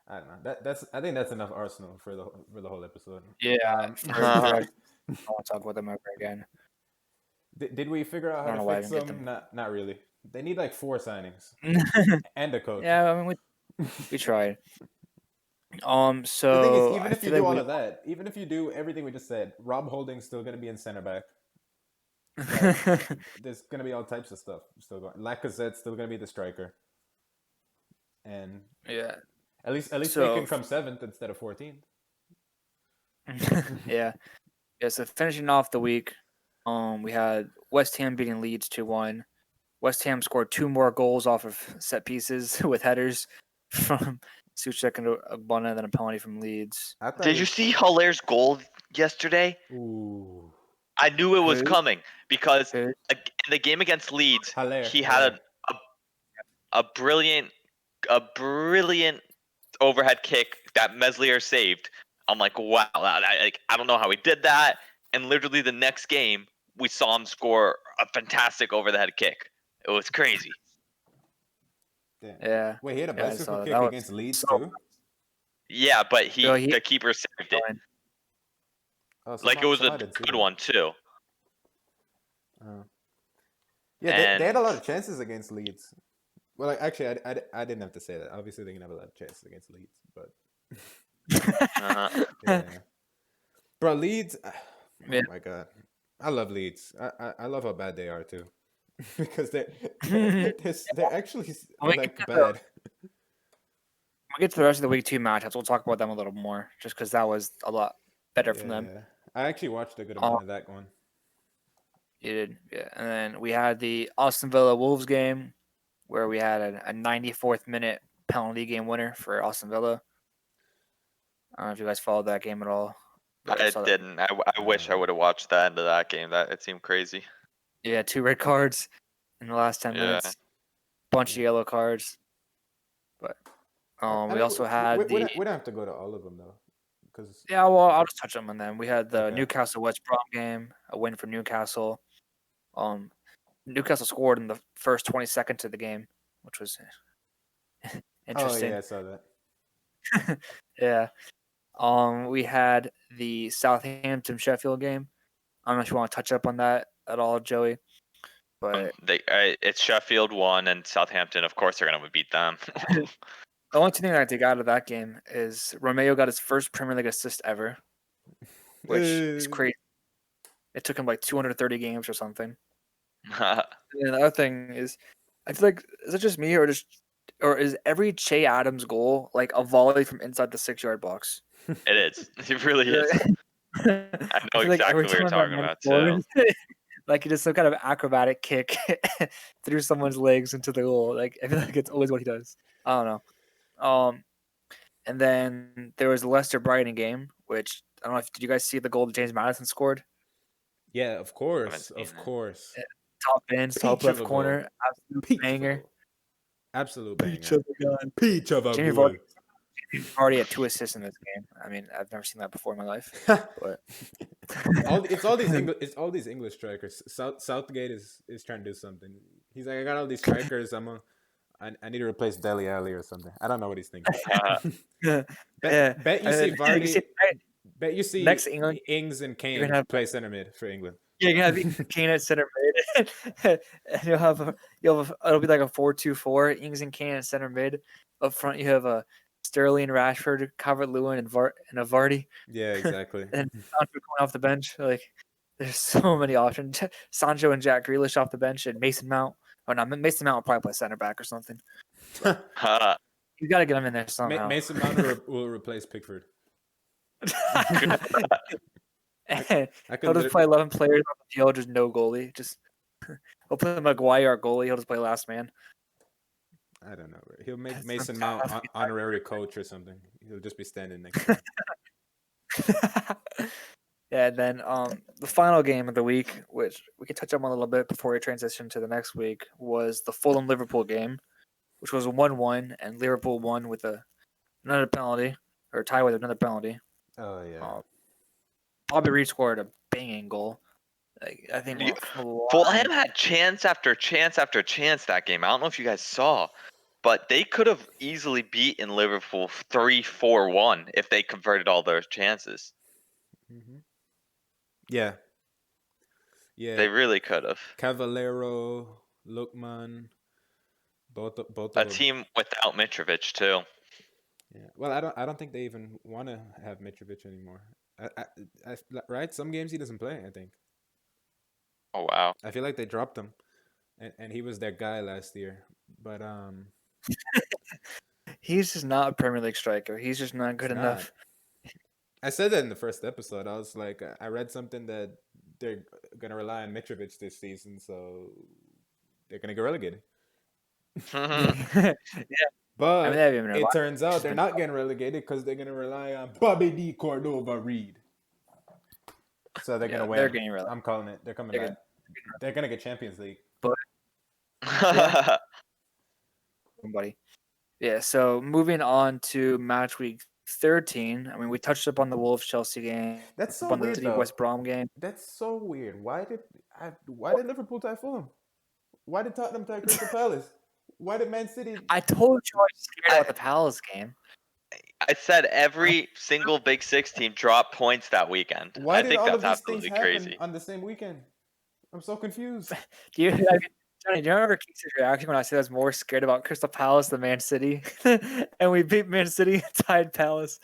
I don't know. I think that's enough Arsenal for the whole episode. Yeah, I don't want to talk about them ever again. Did we figure out I how don't know to why I fix even get them? them. Not really. They need like 4 signings and a coach. Yeah, I mean, we tried. The thing is, So even I if you feel do like all we. of that, even if you do everything we just said, Rob Holding's still going to be in center back. Like, there's going to be all types of stuff still going. Lacazette's still going to be the striker, and Yeah. at least they So can come 7th instead of 14th. yeah. Yeah, so finishing off the week, we had West Ham beating Leeds 2-1. West Ham scored 2 more goals off of set pieces with headers from Suchek and Agbana, and then a penalty from Leeds. I thought Did you see Haller's goal yesterday? Ooh, I knew it was Who? coming because Who? in the game against Leeds, Haller, he Haller. had a brilliant overhead kick that Meslier saved. I'm like, wow, I don't know how he did that. And literally the next game, we saw him score a fantastic over the head kick. It was crazy. Damn. Yeah. Wait, he had a Yeah, I bicycle saw that. kick That was against Leeds so too. Yeah, but So he- the keeper saved it. Oh, Like it was a somehow I didn't see good that. one too. Yeah, they had And a lot of chances against Leeds. Well, like, actually, I didn't have to say that. Obviously, they can have a lot of chances against Leeds, but yeah, bro, Leeds. Oh Yeah. my god, I love Leeds. I love how bad they are too, because they're actually When we like get to bad. we get to the rest of the week 2 matchups, we'll talk about them a little more, just because that was a lot better from them. Yeah, I actually watched a good amount of that one. You did, yeah. And then we had the Aston Villa Wolves game, where we had a 94th minute penalty game winner for Aston Villa. I don't know if you guys followed that game at all. But I saw that. didn't. I wish I would have watched the end of that game. That it seemed crazy. Yeah, 2 red cards in the last 10 Yeah. minutes, bunch of yellow cards. But I we mean, also had we the don't have to go to all of them though, because yeah. Well, I'll just touch on them. We had the Okay. Newcastle West Brom game, a win for Newcastle. Newcastle scored in the first 20 seconds of the game, which was interesting. Oh yeah, I saw that. Yeah. We had the Southampton Sheffield game. I don't know if you want to touch up on that at all, Joey. But It's Sheffield won and Southampton. Of course, they're gonna beat them. the only thing that I take out of that game is Romeo got his first Premier League assist ever, which is crazy. It took him like 230 games or something. And the other thing is, I feel like, is it just me or is every Che Adams goal like a volley from inside the 6-yard box? It is. It really is. I know feel like exactly every what you're time that talking man about too. scores, like he does some kind of acrobatic kick through someone's legs into the goal. Like I feel like it's always what he does. I don't know. And then there was the Leicester Brighton game, which I don't know if did you guys see the goal that James Madison scored? Yeah, of course, seen of it. course. Top bins, top Peach of left a goal. corner, absolute Peach of a banger. goal. Absolute banger. Peach of a gun. Peach of a Jamie goal. Vardy had 2 assists in this game. I mean, I've never seen that before in my life. But It's all these English strikers. Southgate is trying to do something. He's like, I got all these strikers. I need to replace Dele Alli or something. I don't know what he's thinking. Bet you see Vardy. Bet you see next England, Ings and you're Kane gonna have- play center mid for England. you're gonna have Kane at center mid, and it'll be like a 4-2-4. Ings and Kane at center mid. Up front, you have a Sterling, Rashford, Calvert-Lewin, and Vardy, Yeah, exactly. and Sancho coming off the bench. Like, there's so many options. Sancho and Jack Grealish off the bench, and Mason Mount. Oh no, Mason Mount will probably play center back or something. You got to get him in there somehow. Mason Mount will replace Pickford. And I he'll could just play 11 players on the field, just no goalie. Just he'll put Maguire our goalie. He'll just play last man. I don't know. He'll make That's Mason Mount fantastic. honorary coach or something. He'll just be standing next to him. Yeah, and then the final game of the week, which we can touch on a little bit before we transition to the next week, was the Fulham Liverpool game, which was 1-1, and Liverpool won with another penalty, or tie with another penalty. Oh yeah. Bobby Reed scored a banging goal. Like, I think Fulham had chance after chance after chance that game. I don't know if you guys saw, but they could have easily beaten Liverpool 3-4-1 if they converted all their chances. Mm-hmm. Yeah. Yeah. They really could have. Cavallero, Lookman, both of A them. team without Mitrovic too. Yeah. Well, I don't think they even want to have Mitrovic anymore. Right? Some games he doesn't play, I think. Oh wow. I feel like they dropped him, and he was their guy last year. But he's just not a Premier League striker. He's just not good He's enough. I said that in the first episode. I was like, I read something that they're gonna rely on Mitrovic this season, so they're gonna get relegated. Yeah, But I mean, they haven't even it revived turns him. out they're not getting relegated because they're gonna rely on Bobby D. Cordova Reed. So they're gonna win. They're getting relegated. I'm calling it. They're coming They're back. They're gonna get Champions League. But yeah, somebody. Yeah. So moving on to match week 13. I mean, we touched up on the Wolves Chelsea game. That's so on the weird, City though. West Brom game. That's so weird. Why did Liverpool tie Fulham? Why did Tottenham tie Crystal Palace? Why did Man City? I told you I was scared about the Palace game. I said every single Big Six team dropped points that weekend. Why I did think all that's of these things absolutely happen crazy. on the same weekend? I'm so confused. Johnny, do you remember Keith's reaction when I said I was more scared about Crystal Palace than Man City? And we beat Man City and tied Palace.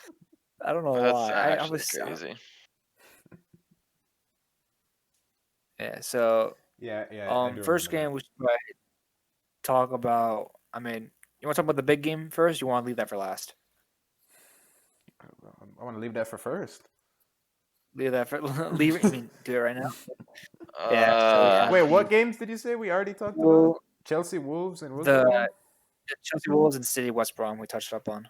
I don't know That's why. I was crazy. Yeah, so Yeah, I do first remember game we should talk about. I mean, you want to talk about the big game first? You want to leave that for last? that. I want to leave that for first. Leave that for leave it. I mean, do it right now. Yeah. So we have Wait, what games did you say we already talked about? Chelsea, Wolves, and Wolves. the Chelsea Wolves and City West Brom we touched up on.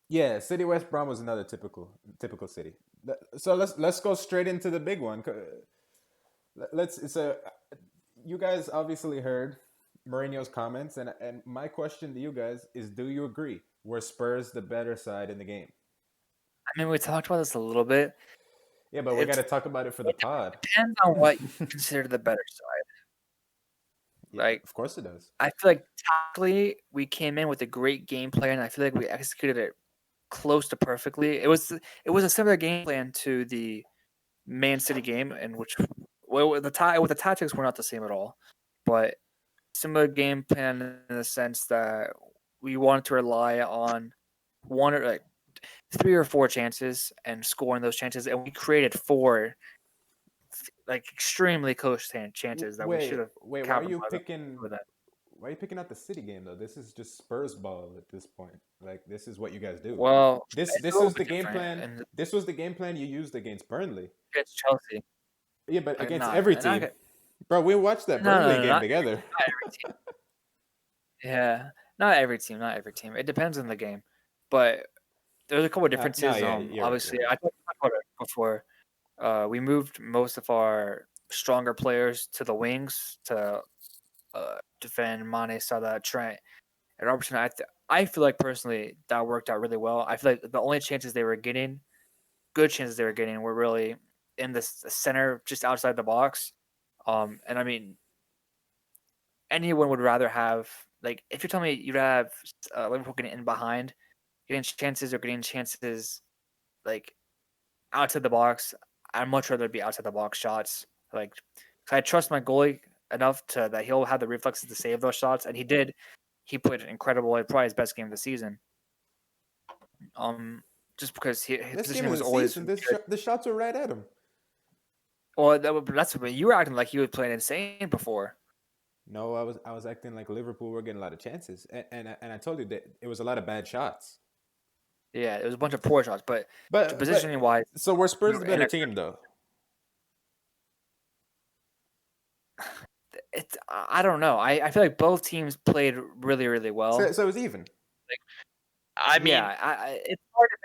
Yeah, City West Brom was another typical City. So let's go straight into the big one. You guys obviously heard Mourinho's comments, and my question to you guys is: do you agree? Were Spurs the better side in the game? I mean, we talked about this a little bit. Yeah, but we got to talk about it for the pod. Depends on what you consider the better side. Yeah, Like, of course it does. I feel like tactically we came in with a great game plan. I feel like we executed it close to perfectly. It was a similar game plan to the Man City game, in which with the tactics were not the same at all, but similar game plan in the sense that we wanted to rely on one or like 3 or 4 chances and scoring those chances, and we created 4 like extremely close chances that we should have. Wait, why are you picking? Why are you picking out the City game though? This is just Spurs ball at this point. Like this is what you guys do. Well, this is the game plan. This was the game plan you used against Burnley. Against Chelsea. Yeah, but against every team. Bro, we watched that Burnley game together. Not every team. Yeah, not every team. Not every team. It depends on the game, but there's a couple of differences. Obviously, I talked about it before. We moved most of our stronger players to the wings to defend Mane, Salah, Trent, and Robertson. I feel like personally that worked out really well. I feel like the only chances they were getting, good chances they were getting, were really in the center, just outside the box. And I mean, anyone would rather have, like, if you're telling me you'd have Liverpool getting in behind, getting chances like outside the box, I'd much rather be outside the box shots. Like, 'cause I trust my goalie enough that he'll have the reflexes to save those shots, and he did. He played an incredible, probably his best game of the season. Just because his Let's give positioning him was the always season. good. The shots were right at him. Well, that's what you were acting like he was playing insane before. No, I was acting like Liverpool were getting a lot of chances, and I told you that it was a lot of bad shots. Yeah, it was a bunch of poor shots, but But positioning wise, so we're we Spurs the were in better a. team though. I don't know. I feel like both teams played really, really well. So it was even. I mean, Yeah,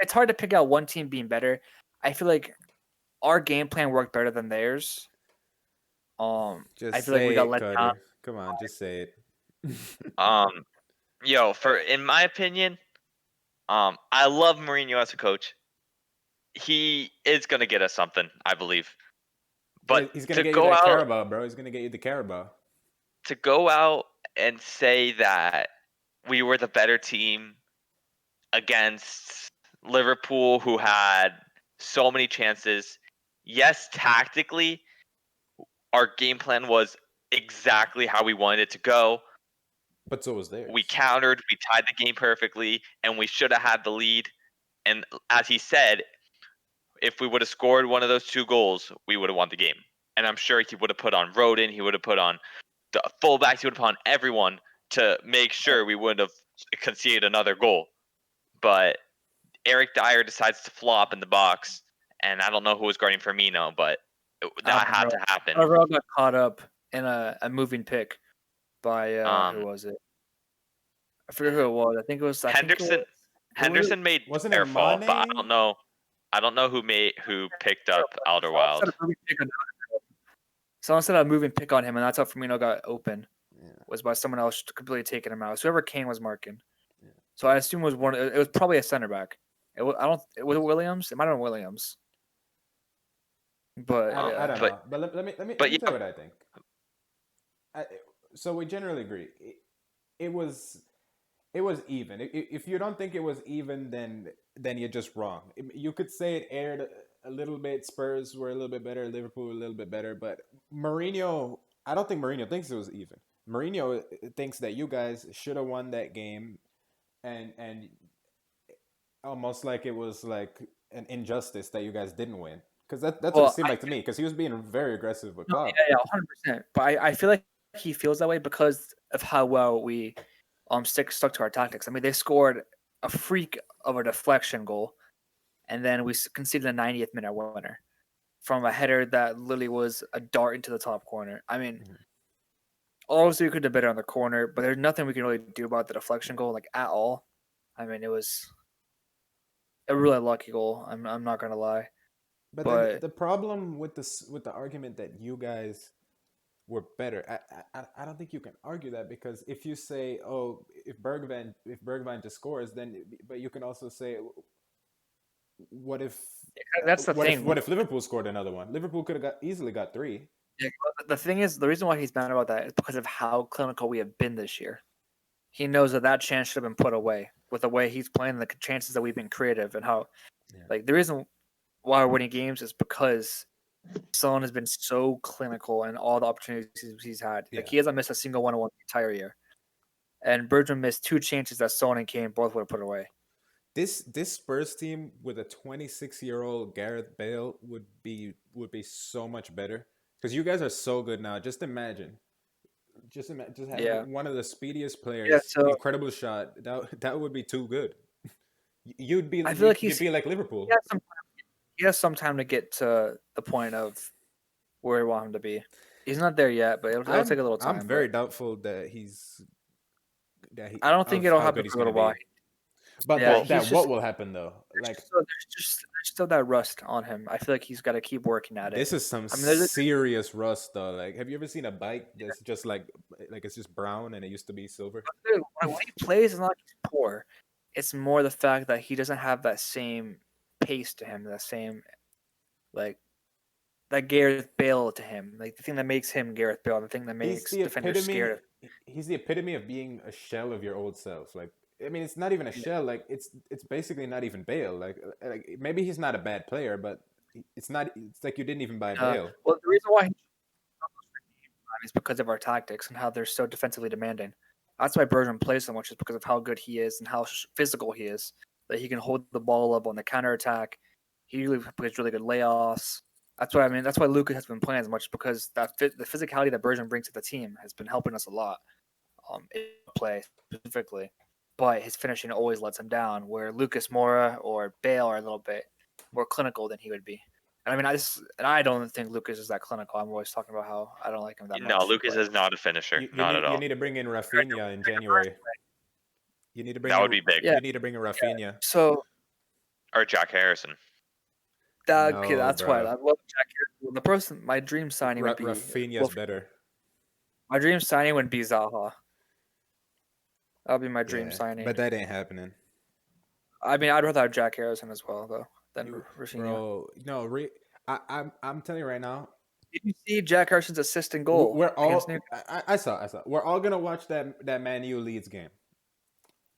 it's hard to pick out one team being better. I feel like our game plan worked better than theirs. I Just feel like we say got it, let down. Cutter. Come on, just say it. um, in my opinion, I love Mourinho as a coach. He is gonna get us something, I believe. But Bro, he's gonna to get you go that out Carabao, bro. He's gonna get you the Carabao. to go out and say that we were the better team against Liverpool, who had so many chances. Yes, tactically, our game plan was exactly how we wanted it to go. But so was We theirs. countered, we tied the game perfectly, and we should have had the lead. And as he said, if we would have scored one of those 2 goals, we would have won the game. And I'm sure he would have put on Roden, he would have put on the fullbacks, he would have put on everyone to make sure we wouldn't have conceded another goal. But Eric Dyer decides to flop in the box, and I don't know who was guarding Firmino, but that had to happen. Alvarez got caught up in a moving pick by who was it? I forget who it was. I think it was. Henderson made Wasn't it their fault, but Mane? I don't know who picked up Alderweireld. Someone set a moving pick on him, and that's how Firmino got open. Yeah. Was by someone else completely taking him out. So whoever Kane was marking. Yeah. So I assume it was one. It was probably a center back. Was it Williams? It might have been Williams. But I don't but know. But let me but tell you what I think. So we generally agree. It was even. If you don't think it was even, then you're just wrong. You could say it aired a little bit. Spurs were a little bit better. Liverpool a little bit better. But Mourinho, I don't think Mourinho thinks it was even. Mourinho thinks that you guys should have won that game, and almost like it was like an injustice that you guys didn't win. Because that's what it seemed like to me. Because he was being very aggressive with Klopp. Yeah, 100%. But I feel like he feels that way because of how well we stuck to our tactics. I mean, they scored a freak of a deflection goal, and then we conceded a 90th minute winner from a header that literally was a dart into the top corner. I mean, obviously we could have better on the corner, but there's nothing we can really do about the deflection goal, like at all. I mean, it was a really lucky goal. I'm not gonna lie. But the problem with the argument that you guys were better, I don't think you can argue that, because if you say, oh, if Bergwijn just scores, then, but you can also say, what if that's the thing. What if Liverpool scored another one? Liverpool could have easily got 3. Yeah, the thing is, the reason why he's mad about that is because of how clinical we have been this year. He knows that chance should have been put away with the way he's playing, the chances that we've been creative, and how, like, the reason why we're winning games is because Son has been so clinical in all the opportunities he's had. Yeah. Like, he hasn't missed a single one-on-one the entire year. And Bergman missed 2 chances that Son and Kane both would have put away. This Spurs team with a 26-year-old Gareth Bale would be so much better, because you guys are so good now. Just imagine having one of the speediest players, incredible shot. That would be too good. You'd be like Liverpool. He has some time to get to the point of where we want him to be. He's not there yet, but it'll take a little time. I'm very doubtful that I don't think it'll happen for a little while. But what will happen though? Like, there's still that rust on him. I feel like he's got to keep working at it. This is some serious rust though. Like, have you ever seen a bike that's just like it's just brown and it used to be silver? When he plays, it's not like he's poor. It's more the fact that he doesn't have that same pace to him, that same that Gareth Bale to him. Like, the thing that makes him Gareth Bale, the thing that makes defenders scared. He's the epitome of being a shell of your old self. Like, I mean, it's not even a shell. Like, it's basically not even Bale. Like maybe he's not a bad player, but it's not. It's like you didn't even buy Bale. Well, the reason why is because of our tactics and how they're so defensively demanding. That's why Bergman plays so much, is because of how good he is and how physical he is. that he can hold the ball up on the counterattack. He usually plays really good layoffs. That's why That's why Lucas has been playing as much because the physicality that Bergeron brings to the team has been helping us a lot. In play specifically, but his finishing always lets him down. Where Lucas Moura or Bale are a little bit more clinical than he would be. And I mean, I don't think Lucas is that clinical. I'm always talking about how I don't like him that No, much. Lucas But is not a finisher. You Not need at all. to bring in Rafinha in January. You need to bring That would in be big. yeah, you need to bring in Rafinha. so Or Jack Harrison. okay, No, that's why I bro. love Jack Harrison. The person, my dream signing would be Rafinha's better. my dream signing would be Zaha. That would be my dream Yeah, signing. but that ain't happening. I mean, I'd rather have Jack Harrison as well though than Rafinha. Bro, no, I'm telling you right now, Did you see Jack Harrison's assist and goal we're against all. I saw. We're all gonna watch that Man U Leeds game.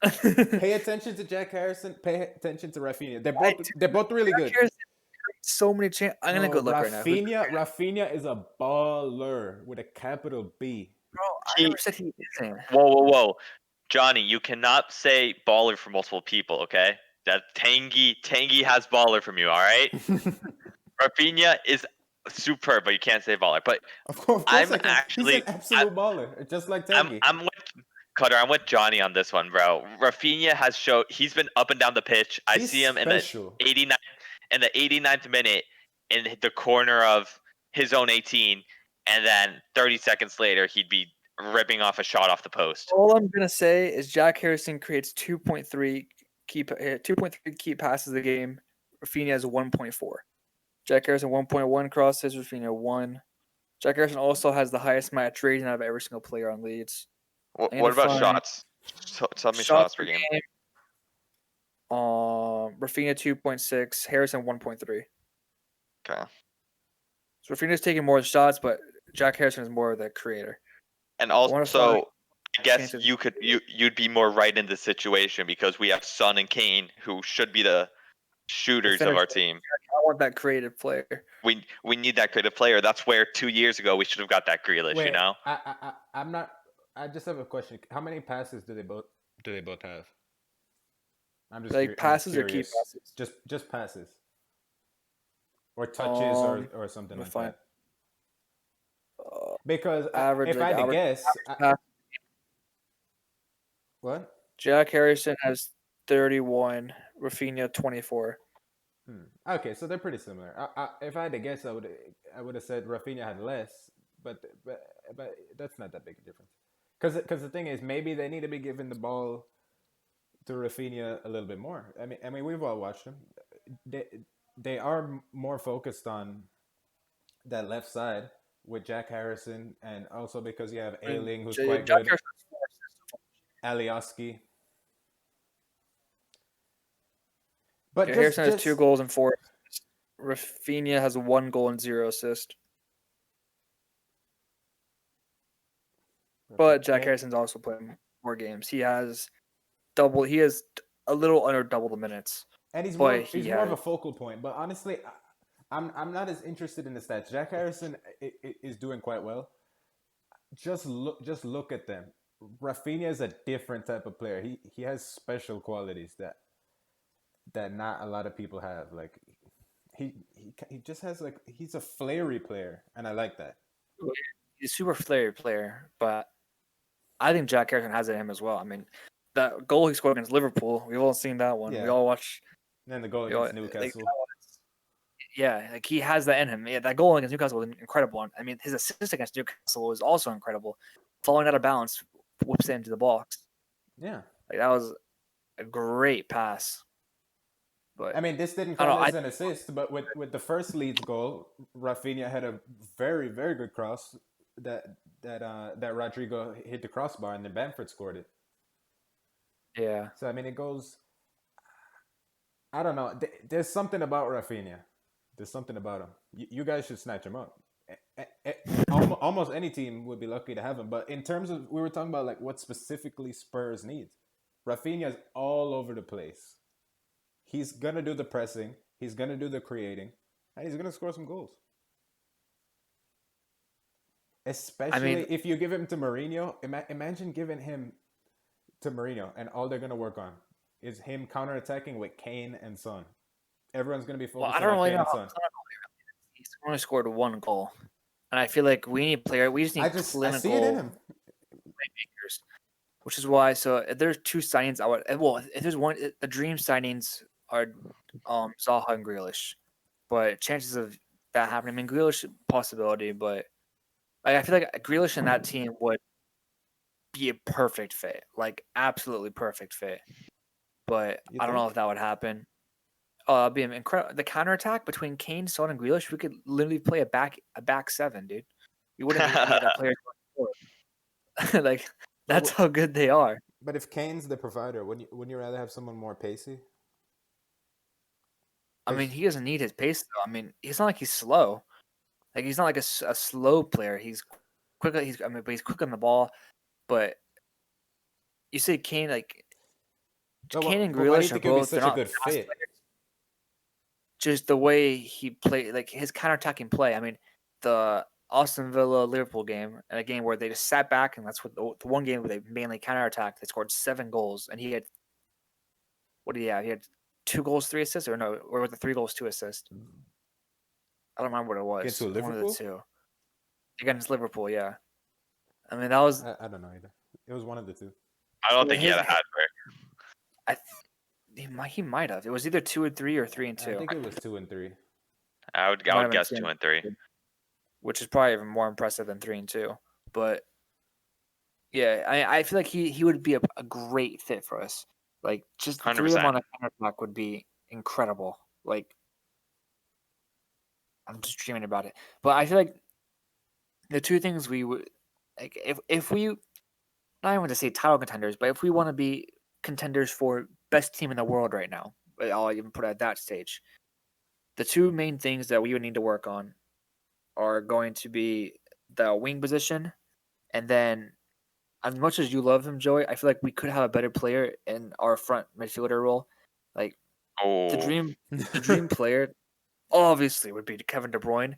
Newcastle? Pay attention to Jack Harrison. Pay attention to Rafinha. I They're both really Jack good. Harrison creates so many chances. I'm gonna go Bro, look right now. Who's Rafinha is a baller with a capital B. bro? I He never said he isn't. whoa. Johnny, you cannot say baller for multiple people, okay? That Tangy has baller from you, all right? Rafinha is superb, but you can't say baller. But Of course I'm I can. He's an actually absolute baller, just like I'm Tangy. I'm with Cutter. I'm with Johnny on this one, bro. Rafinha has showed he's been up and down the pitch. I He's see him in the special. 89th minute in the corner of his own 18, and then 30 seconds later he'd be ripping off a shot off the post. All I'm gonna say is Jack Harrison creates 2.3 key passes a game. Rafinha has 1.4. Jack Harrison 1.1 crosses. Rafinha 1. Jack Harrison also has the highest match rating out of every single player on Leeds. What about shots? Tell me shots per game. Rafinha 2.6, Harrison 1.3. Okay. So Rafinha's taking more shots, but Jack Harrison is more of the creator. And wanna find also, I guess chances- you'd be more right in this situation because we have Son and Kane who should be the shooters of our team. I want that creative player. We need that creative player. That's where 2 years ago we should have got that Grealish. Wait, You know. I'm not. I just have a question. How many passes do they both have? I'm just Like passes or key curious. passes? Just passes, or touches, or something we'll like find- that. Because average, if I like, had to average guess, pass. what? Jack Harrison has 31, Rafinha 24. Okay, so they're pretty similar. If I had to guess, I would have said Rafinha had less, but that's not that big a difference. Because the thing is, maybe they need to be giving the ball to Rafinha a little bit more. I mean, we've all watched them. They are more focused on that left side with Jack Harrison, and also because you have Ailing, who's quite Jack good, Harrison has 4 assists. Alioski. But Harrison has 2 goals and 4 assists. Rafinha has 1 goal and 0 assists. But Jack Harrison's also playing more games. He has a little under double the minutes. And he's but more of a focal point. But honestly, I'm not as interested in the stats. Jack Harrison is doing quite well. Just look at them. Rafinha is a different type of player. He has special qualities that not a lot of people have. Like he just has he's a flary player, and I like that. He's a super flary player, but I think Jack Harrison has it in him as well. I mean, that goal he scored against Liverpool, we've all seen that one. Yeah. We all watched. And then the goal against Newcastle. Like he has that in him. Yeah, that goal against Newcastle was incredible. I mean, his assist against Newcastle was also incredible. Falling out of bounds, whips it into the box. Yeah. Like that was a great pass. But I mean, this didn't count as an assist, but with the first Leeds goal, Rafinha had a very, very good cross that Rodrigo hit the crossbar, and then Bamford scored it. Yeah. So I mean, it goes. I don't know. There's something about Rafinha. There's something about him. You guys should snatch him up. Almost any team would be lucky to have him. But in terms of, we were talking about like what specifically Spurs needs. Rafinha's all over the place. He's gonna do the pressing. He's gonna do the creating, and he's gonna score some goals. Especially if you give him to Mourinho. Imagine giving him to Mourinho, and all they're gonna work on is him counterattacking with Kane and Son. Everyone's gonna be Well, I focusing don't on really Kane know and how Son. he's only scored one goal, and I feel like we need player. We just need I clinical see it in him. playmakers, which is why. So if there's two signings, I would. Well, if there's one, the dream signings are Zaha and Grealish, but chances of that happening. I mean, Grealish possibility, but like, I feel like Grealish in that team would be a perfect fit, like absolutely perfect fit. But You I don't know think? if that would happen. It'd be incredible. The counterattack between Kane, Son, and Grealish, we could literally play a back seven, dude. We wouldn't need any other players going forward. Like But that's how good they are. but if Kane's the provider, wouldn't you rather have someone more pacey? I mean, Because he doesn't need his pace though. I mean, it's not like he's slow. Like he's not like a slow player. He's quick. But he's quick on the ball. But you say Kane, like Kane and but why do you Grealish are think it would be both. They're such a not good fast fit? players. Just the way he played, like his counterattacking play. I mean, the Austin Villa Liverpool game, and a game where they just sat back, and that's what the one game where they mainly counterattacked. They scored 7 goals, and he had what did he have? He had 2 goals, 3 assists, or no, or was it 3 goals, 2 assists? I don't remember what it Against was. who, It was one of the Liverpool? two against Liverpool. Yeah, I mean that was I don't know either. It was one of the two. I don't think he his. had a hat trick. I he might have. It was either 2 and 3 or 3 and 2. I think it was 2 and 3. I It might would have been guess 2 2 and and 3. 3, which is probably even more impressive than 3 and 2. But yeah, I feel like he would be a great fit for us. Like just the three of them 100%. on a counter would be incredible. Like I'm just dreaming about it. But I feel like the two things we would like if we not even to say title contenders, but if we want to be contenders for best team in the world right now, I'll even put it at that stage. The two main things that we would need to work on are going to be the wing position, and then as much as you love him, Joey, I feel like we could have a better player in our front midfielder role. Like the Oh, dream player obviously would be Kevin De Bruyne,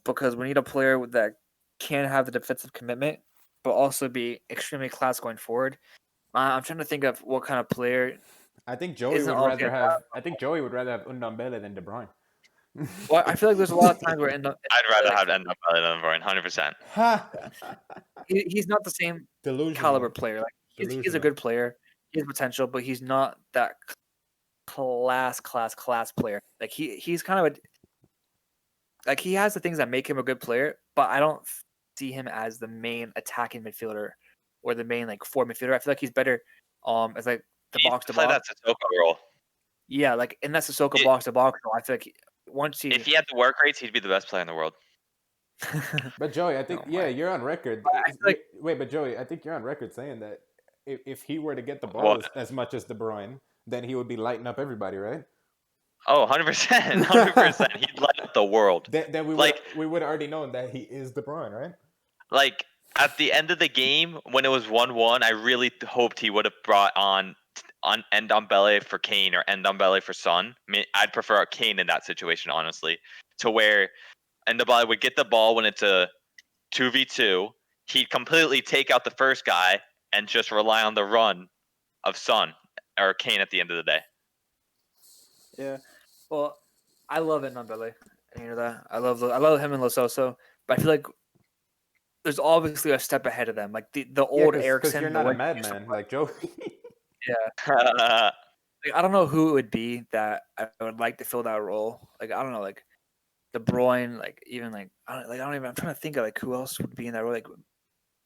because we need a player that can have the defensive commitment, but also be extremely class going forward. I'm trying to think of what kind of player I think Joey isn't would obviously rather at have. that I think Joey would rather have Undombele than De Bruyne. Well, I feel like there's a lot of times where I'd rather like have end up better than Varane, 100%. he's not the same Delusional. caliber player. Like he's a Delusional. good player, he has potential, but he's not that class player. Like he's kind of a like he has the things that make him a good player, but I don't see him as the main attacking midfielder or the main like forward midfielder. I feel like he's better as like the He needs box to to play box. that Sissoko role. Yeah, like and that's Sissoko It- box to box. So I feel like once If he had the work rates, he'd be the best player in the world. But Joey, I think oh my, you're on record. I feel like Wait, but Joey, I think you're on record saying that if he were to get the ball What? as much as De Bruyne, then he would be lighting up everybody, right? Oh, 100%. 100%. He'd light up the world. Then Like, we would already known that he is De Bruyne, right? like at the end of the game, when it was 1-1, I really hoped he would have brought on Ndombele for Kane or Ndombele for Son. I mean, I'd prefer Kane in that situation, honestly, to where Ndombele would get the ball when it's a 2v2. He'd completely take out the first guy and just rely on the run of Son or Kane at the end of the day. yeah. Well, I love it, Ndombele. You know that I love him and Lososo, but I feel like there's obviously a step ahead of them. Like the old Because Ericsson, you're the not a way he used to madman play. like Joey. Yeah, like, I don't know who it would be that I would like to fill that role. Like I don't know, like De Bruyne, like even like I don't even. I'm trying to think of like who else would be in that role. Like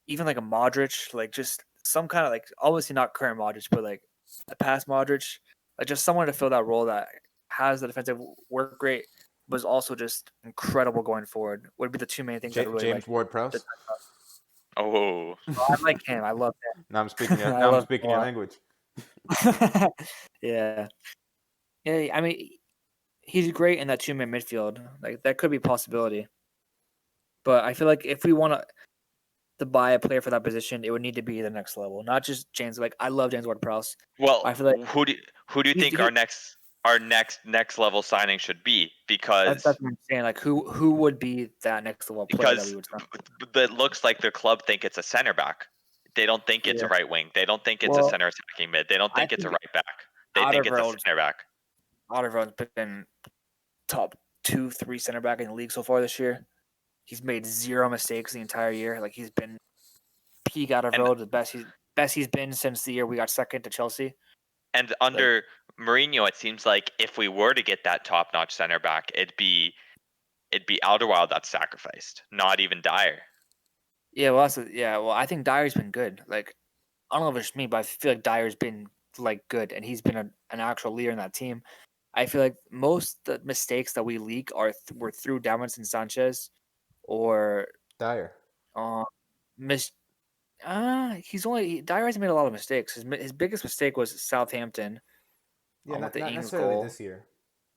even like a Modric, like just some kind of like obviously not current Modric, but like a past Modric, like just someone to fill that role that has the defensive work rate, but is also just incredible going forward. Would be the two main things I'd really James like. Ward-Prowse. Oh, I like him. I love him. Now I'm speaking. I Now I'm love him speaking a your lot. language. Yeah. Yeah, I mean, he's great in that two-man midfield. Like that could be a possibility. But I feel like if we want to buy a player for that position, it would need to be the next level, not just James. Like I love James Ward-Prowse. well, I feel like who do you think he, our next level signing should be? that's Because what I'm saying. Like who would be that next level player that we because would sign? it looks like the club think it's a center back. They don't think it's Yeah. a right wing. They don't think it's a Well, center attacking mid. They don't I think it's a think right back. they think it's a Alderweireld- center back. Alderweireld's been top 2-3 center back in the league so far this year. He's made 0 mistakes the entire year. Like he's been peak Alderweireld, the best he's been since the year we got second to Chelsea. And under Mourinho, it seems like if we were to get that top-notch center back, it'd be Alderweireld that's sacrificed, not even Dyer. Yeah, well, I think Dyer's been good. Like, I don't know if it's me, but I feel like Dyer's been like good, and he's been an actual leader in that team. I feel like most the mistakes that we leak were through Davinson Sanchez, or Dyer. miss. Dyer hasn't made a lot of mistakes. His biggest mistake was Southampton. Yeah, With not, the not Ings necessarily goal. this year.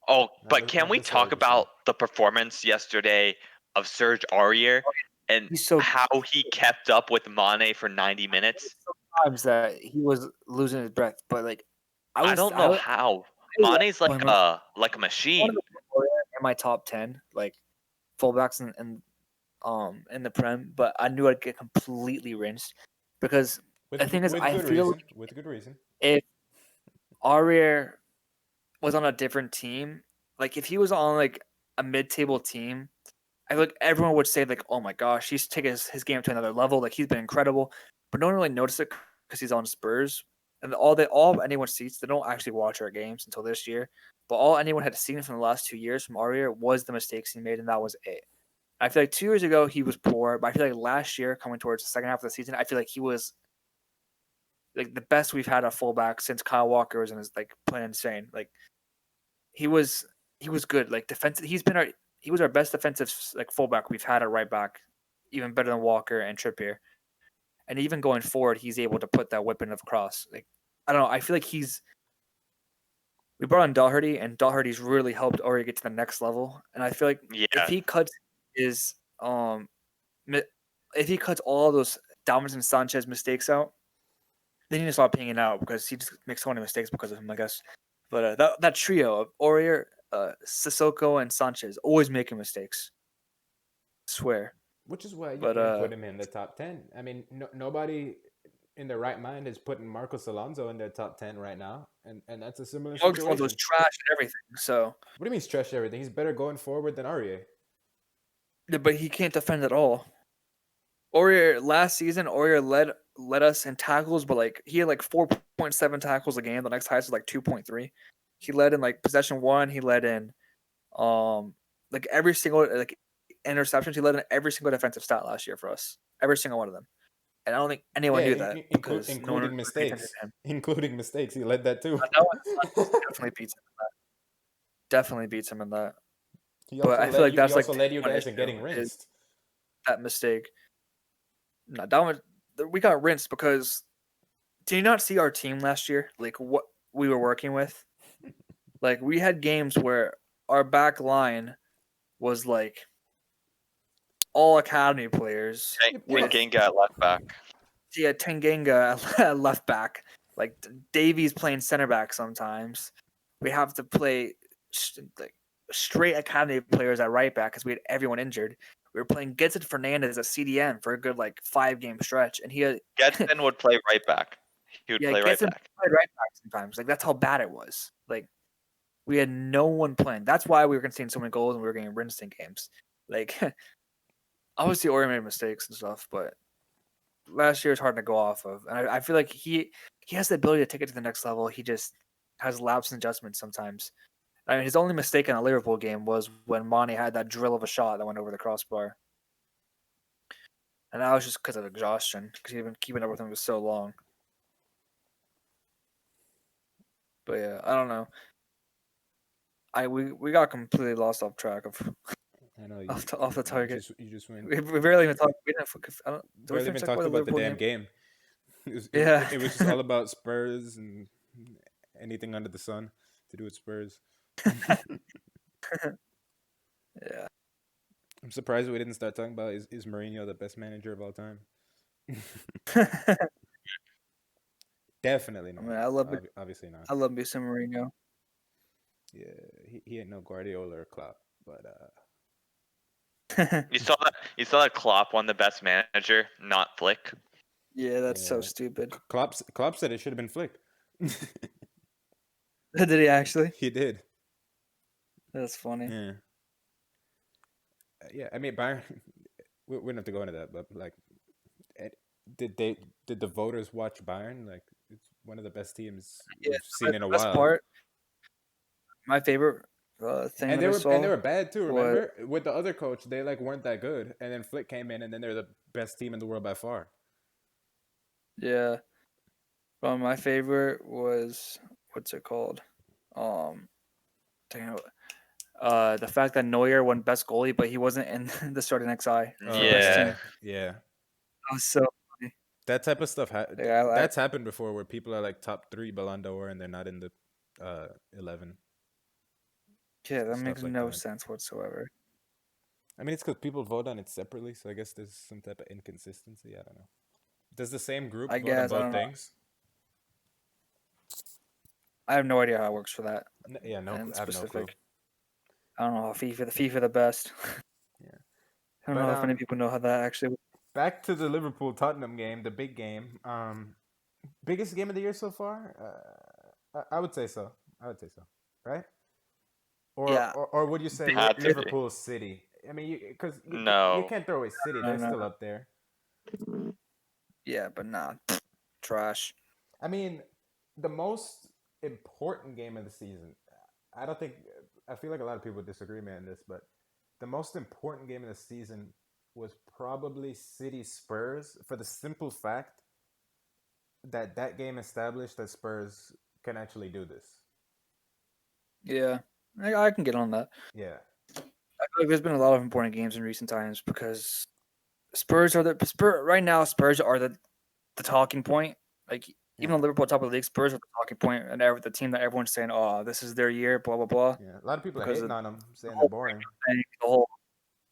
Oh, but Not can we necessarily talk this year. about the performance yesterday of Serge Aurier and He's so how he kept up with Mane for 90 minutes? times that he was losing his breath, but like I don't know how. Mane's like a machine. in my top 10 like fullbacks in the Prem, but I knew I'd get completely rinsed because the thing is, I feel with good reason. if Aurier was on a different team, like if he was on like a mid-table team, I feel like everyone would say like, "Oh my gosh, he's taken his game to another level. Like he's been incredible," but no one really noticed it because he's on Spurs. And all anyone sees, they don't actually watch our games until this year. But all anyone had seen from the last 2 years from Aurier was the mistakes he made, and that was it. I feel like 2 years ago he was poor, but I feel like last year, coming towards the second half of the season, I feel like he was like the best we've had a fullback since Kyle Walker was like playing insane. Like he was good. Like defensive, he was our best defensive like fullback we've had at right back, even better than Walker and Trippier. And even going forward, he's able to put that weapon of cross. Like I don't know, I feel like we brought in Doherty, and Doherty's really helped Aurier get to the next level. And I feel like if he cuts if he cuts all those Davinson Sanchez mistakes out, they need to stop paying it out because he just makes so many mistakes because of him, I guess. But that trio of Aurier, Sissoko, and Sanchez always making mistakes. I swear. Which is why you can put him in the top 10. I mean, nobody in their right mind is putting Marcos Alonso in their top 10 right now, and that's a similar situation. All those trash and everything. So what do you mean trash everything? He's better going forward than Aurier. Yeah, but he can't defend at all. Last season, Aurier led us in tackles, but like he had like 4.7 tackles a game. The next highest was like 2.3. He led in like possession 1. He led in like every single like interceptions. He led in every single defensive stat last year for us. Every single one of them. And I don't think anyone knew that because including mistakes. Including mistakes, he led that too. Definitely beats him in that. Definitely beats him in that. But I feel like that's like led you guys in getting rinsed. That mistake. No, that one, we got rinsed because did you not see our team last year? Like what we were working with? Like we had games where our back line was like all academy players. Tanganga at left back. Yeah, Tanganga at left back. Like Davies playing center back sometimes. We have to play like straight academy players at right back because we had everyone injured. We were playing Gedson Fernandez at CDM for a good like 5-game stretch, and Gedson would play right back. He would play right back. Played right back sometimes. Like that's how bad it was. Like we had no one playing. That's why we were conceding so many goals and we were getting rinsed in games. Like obviously Aurier made mistakes and stuff, but last year is hard to go off of. And I feel like he has the ability to take it to the next level. He just has lapse in adjustments sometimes. I mean, his only mistake in a Liverpool game was when Mane had that drill of a shot that went over the crossbar. And that was just because of exhaustion, because he'd been keeping up with him for so long. But yeah, I don't know. We got completely lost off track of I know off the target. You just went. We barely even talked. We didn't. Barely even talked about the damn game. It was just all about Spurs and anything under the sun to do with Spurs. Yeah. I'm surprised we didn't start talking about is Mourinho the best manager of all time? Definitely not. I mean, I love it. Obviously not. I love me some Mourinho. Yeah, he ain't no Guardiola or Klopp, but You saw that Klopp won the best manager, not Flick. Yeah, that's so stupid. Klopp said it should have been Flick. Did he actually? He did. That's funny. Yeah. Yeah. I mean, Bayern. We don't have to go into that, but like, eh, did the voters watch Bayern? Like, it's one of the best teams Yeah, we've seen in the a best while. part, my favorite thing And that I they saw were bad too. was Remember, with the other coach, they like weren't that good, and then Flick came in, and then they're the best team in the world by far. yeah. My favorite was what's it called? Um, dang it, the fact that Neuer won best goalie, but he wasn't in the starting XI for the best Yeah. team. Yeah. That was so funny. That type of stuff. Yeah, That's happened before, where people are like top 3 Ballon d'Or, and they're not in the 11. yeah, that Stuff makes like no that. sense whatsoever. I mean, it's because people vote on it separately, so I guess there's some type of inconsistency. I don't know. Does the same group I vote on guess I both don't know. things? I have no idea how it works for that Yeah, no, in I have no clue. specific. I don't know how FIFA the best. Yeah, I don't but know if many people know how that actually. back to the Liverpool Tottenham game, the big game. Biggest game of the year so far. I would say so. I would say so. Right? Yeah, Or would you say Had to be. Liverpool City? I mean, because you No. can't throw away City. I They're don't know. still up there. Yeah, but nah, trash. I mean, the most important game of the season. I don't think. I feel like a lot of people disagree me on this, but the most important game of the season was probably City Spurs, for the simple fact that that game established that Spurs can actually do this. Yeah, I can get on that. Yeah. I feel like there's been a lot of important games in recent times because Spurs are right now. Spurs are the talking point. Like even Yeah. though Liverpool top of the league, Spurs are the talking point, and the team that everyone's saying, "Oh, this is their year," blah blah blah. Yeah. A lot of people are Because hating of on them, the saying they're whole boring. thing, the whole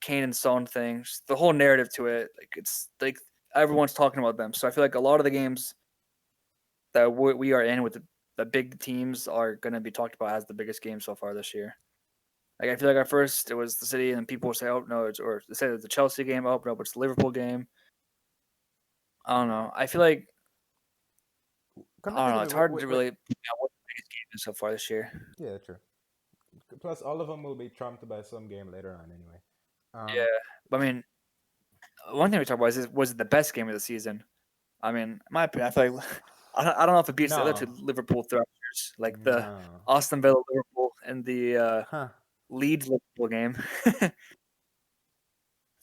Kane and Son thing, just the whole narrative to it. Like it's like everyone's talking about them. So I feel like a lot of the games that we are in with the big teams are going to be talked about as the biggest game so far this year. Like I feel like at first it was the City, and people would say, "Oh no," or they say it's the Chelsea game. Oh no, but it's the Liverpool game. I don't know. I feel like Come to I don't think know. of It's it, hard to really point out what the biggest game is so far this year. yeah, true. Plus, all of them will be trumped by some game later on, anyway. Yeah, but I mean, one thing we talked about is was it the best game of the season? I mean, in my opinion, I feel like I don't know if it beats the other No, two Liverpool thrashers, like the no, Aston Villa Liverpool and the huh? Leeds Liverpool game. I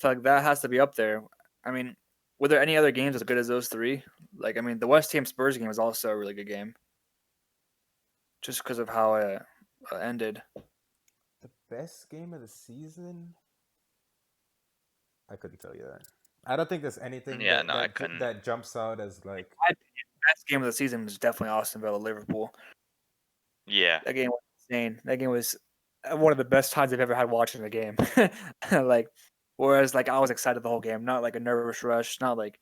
feel like that has to be up there. I mean, were there any other games as good as those three? Like, I mean, the West Ham Spurs game was also a really good game, just because of how it ended. The best game of the season? I couldn't tell you that. I don't think there's anything Yeah, no, I couldn't. that jumps out as like. My opinion, best game of the season was definitely Aston Villa Liverpool. Yeah. That game was insane. That game was one of the best times I've ever had watching a game. Like, whereas like I was excited the whole game, not like a nervous rush, not like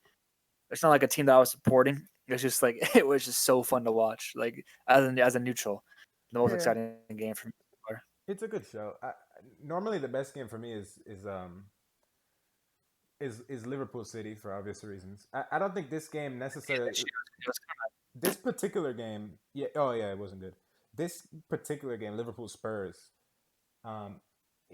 it's not like a team that I was supporting. It's just like it was just so fun to watch. Like as a neutral, the most Yeah, exciting game for me so far. it's a good show. Normally, the best game for me is Liverpool City, for obvious reasons. I don't think this game necessarily. It was This particular game, yeah. Oh yeah, it wasn't good. This particular game, Liverpool Spurs. Um,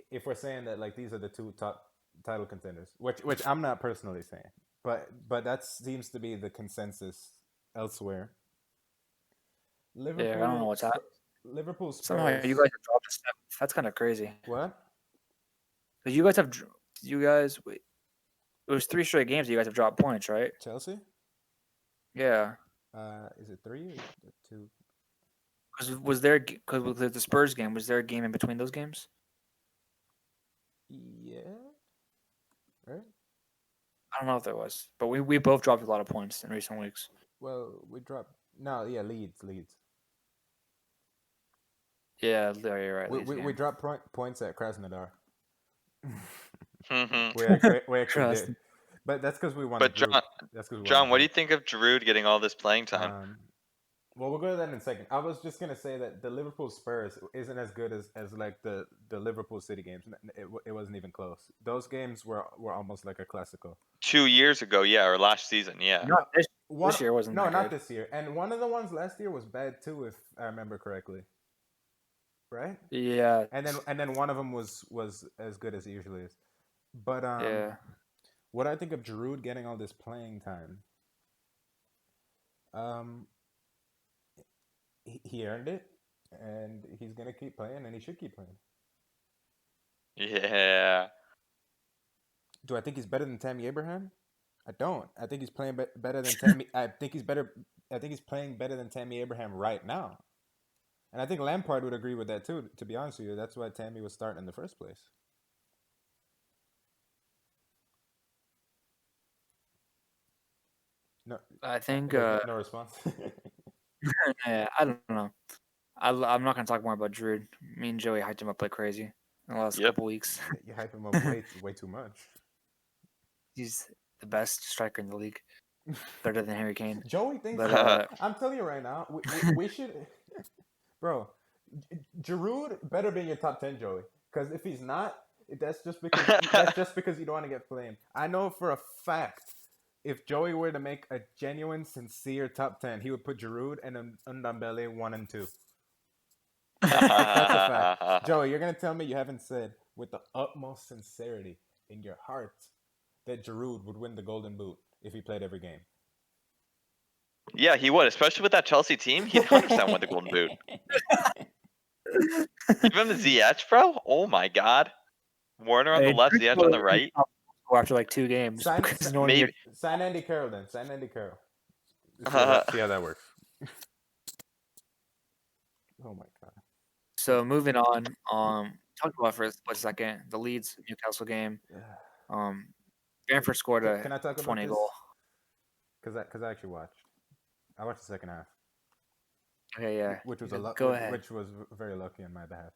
if we're saying that like these are the two top title contenders, which I'm not personally saying, but that seems to be the consensus elsewhere. yeah, I don't know what's happening. Liverpool Somehow you Spurs. guys have dropped a step. That's kind of crazy. What? But you guys have you guys wait. It was 3 straight games. You guys have dropped points, right? Chelsea? Yeah. Is it 3 or 2? Because was there because with the Spurs game was there a game in between those games? Yeah. Right. I don't know if there was, but we both dropped a lot of points in recent weeks. Well, we dropped. No, yeah, Leeds. Yeah, you're right. We dropped points at Krasnodar. hmm We actually Trust. did, but that's because we won the But group. That's because we won John, the what do you group. think of Giroud getting all this playing time? Well, we'll go to that in a second. I was just gonna say that the Liverpool Spurs isn't as good as like the Liverpool City games. It wasn't even close. Those games were almost like a classical. 2 years ago, yeah, or last season, yeah. Not One, this year wasn't no, that not good. this year. And one of the ones last year was bad too, if I remember correctly. right? Yeah. And then one of them was as good as he usually is. But Yeah. what I think of Giroud getting all this playing time, um, he earned it, and he's gonna keep playing, and he should keep playing. Yeah. Do I think he's better than Tammy Abraham? I don't. I think he's playing better than Tammy. I think he's better. I think he's playing better than Tammy Abraham right now. And I think Lampard would agree with that too. To be honest with you, that's why Tammy was starting in the first place. No, I think. there's no response. Yeah, I don't know. I'm not gonna talk more about Drew. Me and Joey hyped him up like crazy in the last Yep. couple weeks. You hype him up way too much. He's the best striker in the league, better than Harry Kane. Joey thinks But that. I'm telling you right now, we should, bro. Giroud better be in your top 10, Joey. Because if he's not, that's just because you don't want to get flamed. I know for a fact, if Joey were to make a genuine, sincere top 10, he would put Giroud and Ndombele 1 and 2. That's a fact. Joey, you're gonna tell me you haven't said with the utmost sincerity in your heart that Giroud would win the Golden Boot if he played every game. Yeah, he would, especially with that Chelsea team. He'd 100% win the Golden Boot. Give him the ZH, bro. Oh my God. Warner on the left, ZH on the right. After like 2 games, because no one Maybe. Sign Andy Carroll then. Sign Andy Carroll. See how that works. Oh my God. So moving on, talk about for a split second the Leeds Newcastle game. Bamford scored Can I a talk about funny this? goal. Because I actually watched. I watched the second half. Okay, yeah. Which was Go ahead. which was very lucky on my behalf.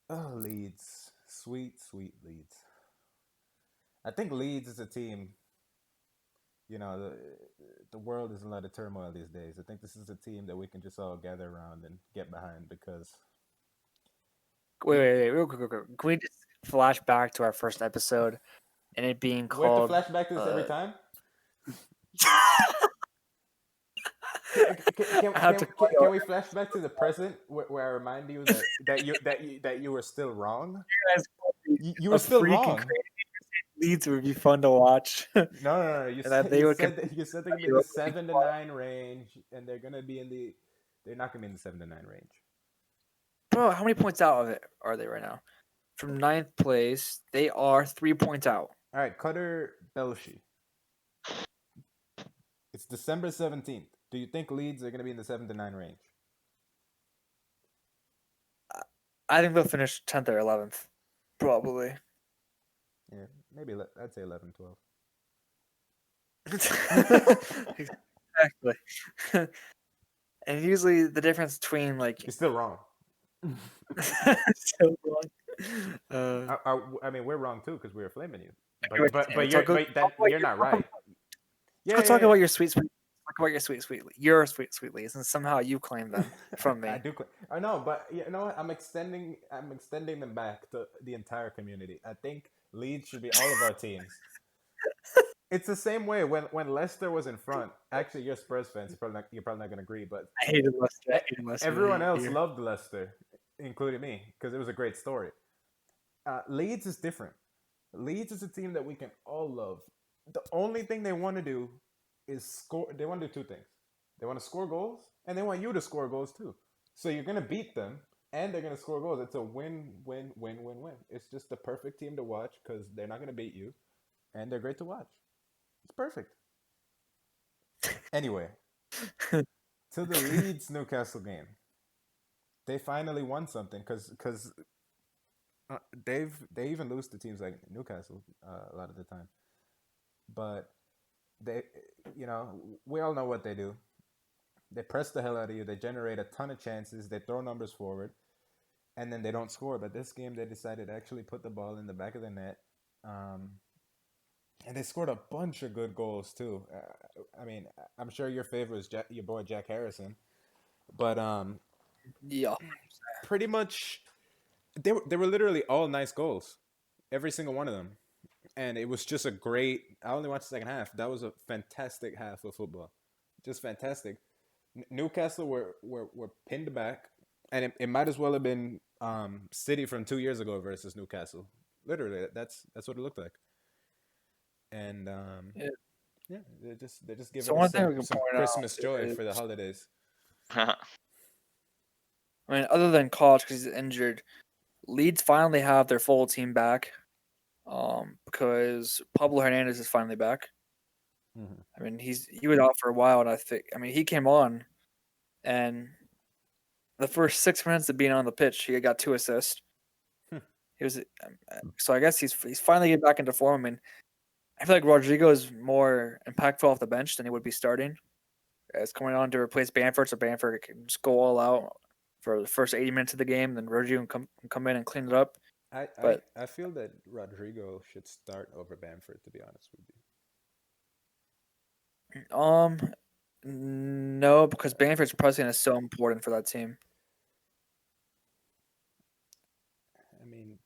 Oh, Leeds, sweet Leeds. I think Leeds is a team. You know, the world is in a lot of turmoil these days. I think this is a team that we can just all gather around and get behind because. Wait, real quick. Can we just flash back to our first episode and it being We have to called? flash back to this every time. Can we flash back to the present where I remind you that you were still wrong? You were still wrong. Leeds would be fun to watch. No. You said they're gonna be in the 7 to 9 range, and they're gonna be in the. They're not gonna be in the 7 to 9 range. Bro, how many points out of it are they right now? From 9th place, they are 3 points out. All right, Cutter Belshi. It's December 17th. Do you think Leeds are gonna be in the 7 to 9 range? I think they'll finish 10th or 11th, probably. Yeah, maybe I'd say 11, 12. Exactly. And usually the difference between like You're still wrong. so wrong. I mean, we're wrong too because we were flaming you. But you're not right. Yeah, talk about your sweet. Talk about your sweet leads, and somehow you claim them from me. I do. I know, but you know what? I'm extending them back to the entire community. I think Leeds should be all of our teams. It's the same way when Leicester was in front. Actually, you're Spurs fans. You're probably not going to agree, but I hated Leicester. Everyone else loved Leicester, including me, because it was a great story. Leeds is different. Leeds is a team that we can all love. The only thing they want to do is score. They want to do 2 things. They want to score goals, and they want you to score goals too. So you're going to beat them, and they're going to score goals. It's a win. It's just the perfect team to watch because they're not going to beat you, and they're great to watch. It's perfect. Anyway, to the Leeds Newcastle game, they finally won something because they even lose to teams like Newcastle a lot of the time, but they, we all know what they do. They press the hell out of you. They generate a ton of chances. They throw numbers forward, and then they don't score. But this game, they decided to actually put the ball in the back of the net. And they scored a bunch of good goals too. I mean, I'm sure your favorite is your boy Jack Harrison, but yeah, pretty much they were literally all nice goals, every single one of them, and it was just a great. I only watched the second half. That was a fantastic half of football, just fantastic. Newcastle were pinned back. and it might as well have been City from 2 years ago versus Newcastle. Literally, that's what it looked like. And Yeah. yeah, they're just So giving us one thing some we can some point out Christmas joy for the is, holidays. I mean, other than Koch because he's injured, Leeds finally have their full team back. Because Pablo Hernandez is finally back. Mm-hmm. I mean, he was out for a while, and he came on, and the first 6 minutes of being on the pitch, he got 2 assists. He was so I guess he's finally getting back into form. I mean, I feel like Rodrigo is more impactful off the bench than he would be starting. As coming on to replace Bamford, so Bamford can just go all out for the first 80 minutes of the game, then Rodrigo can come in and clean it up. I, I But I feel that Rodrigo should start over Bamford. To be honest with um, no, because Bamford's pressing is so important for that team. you, I mean,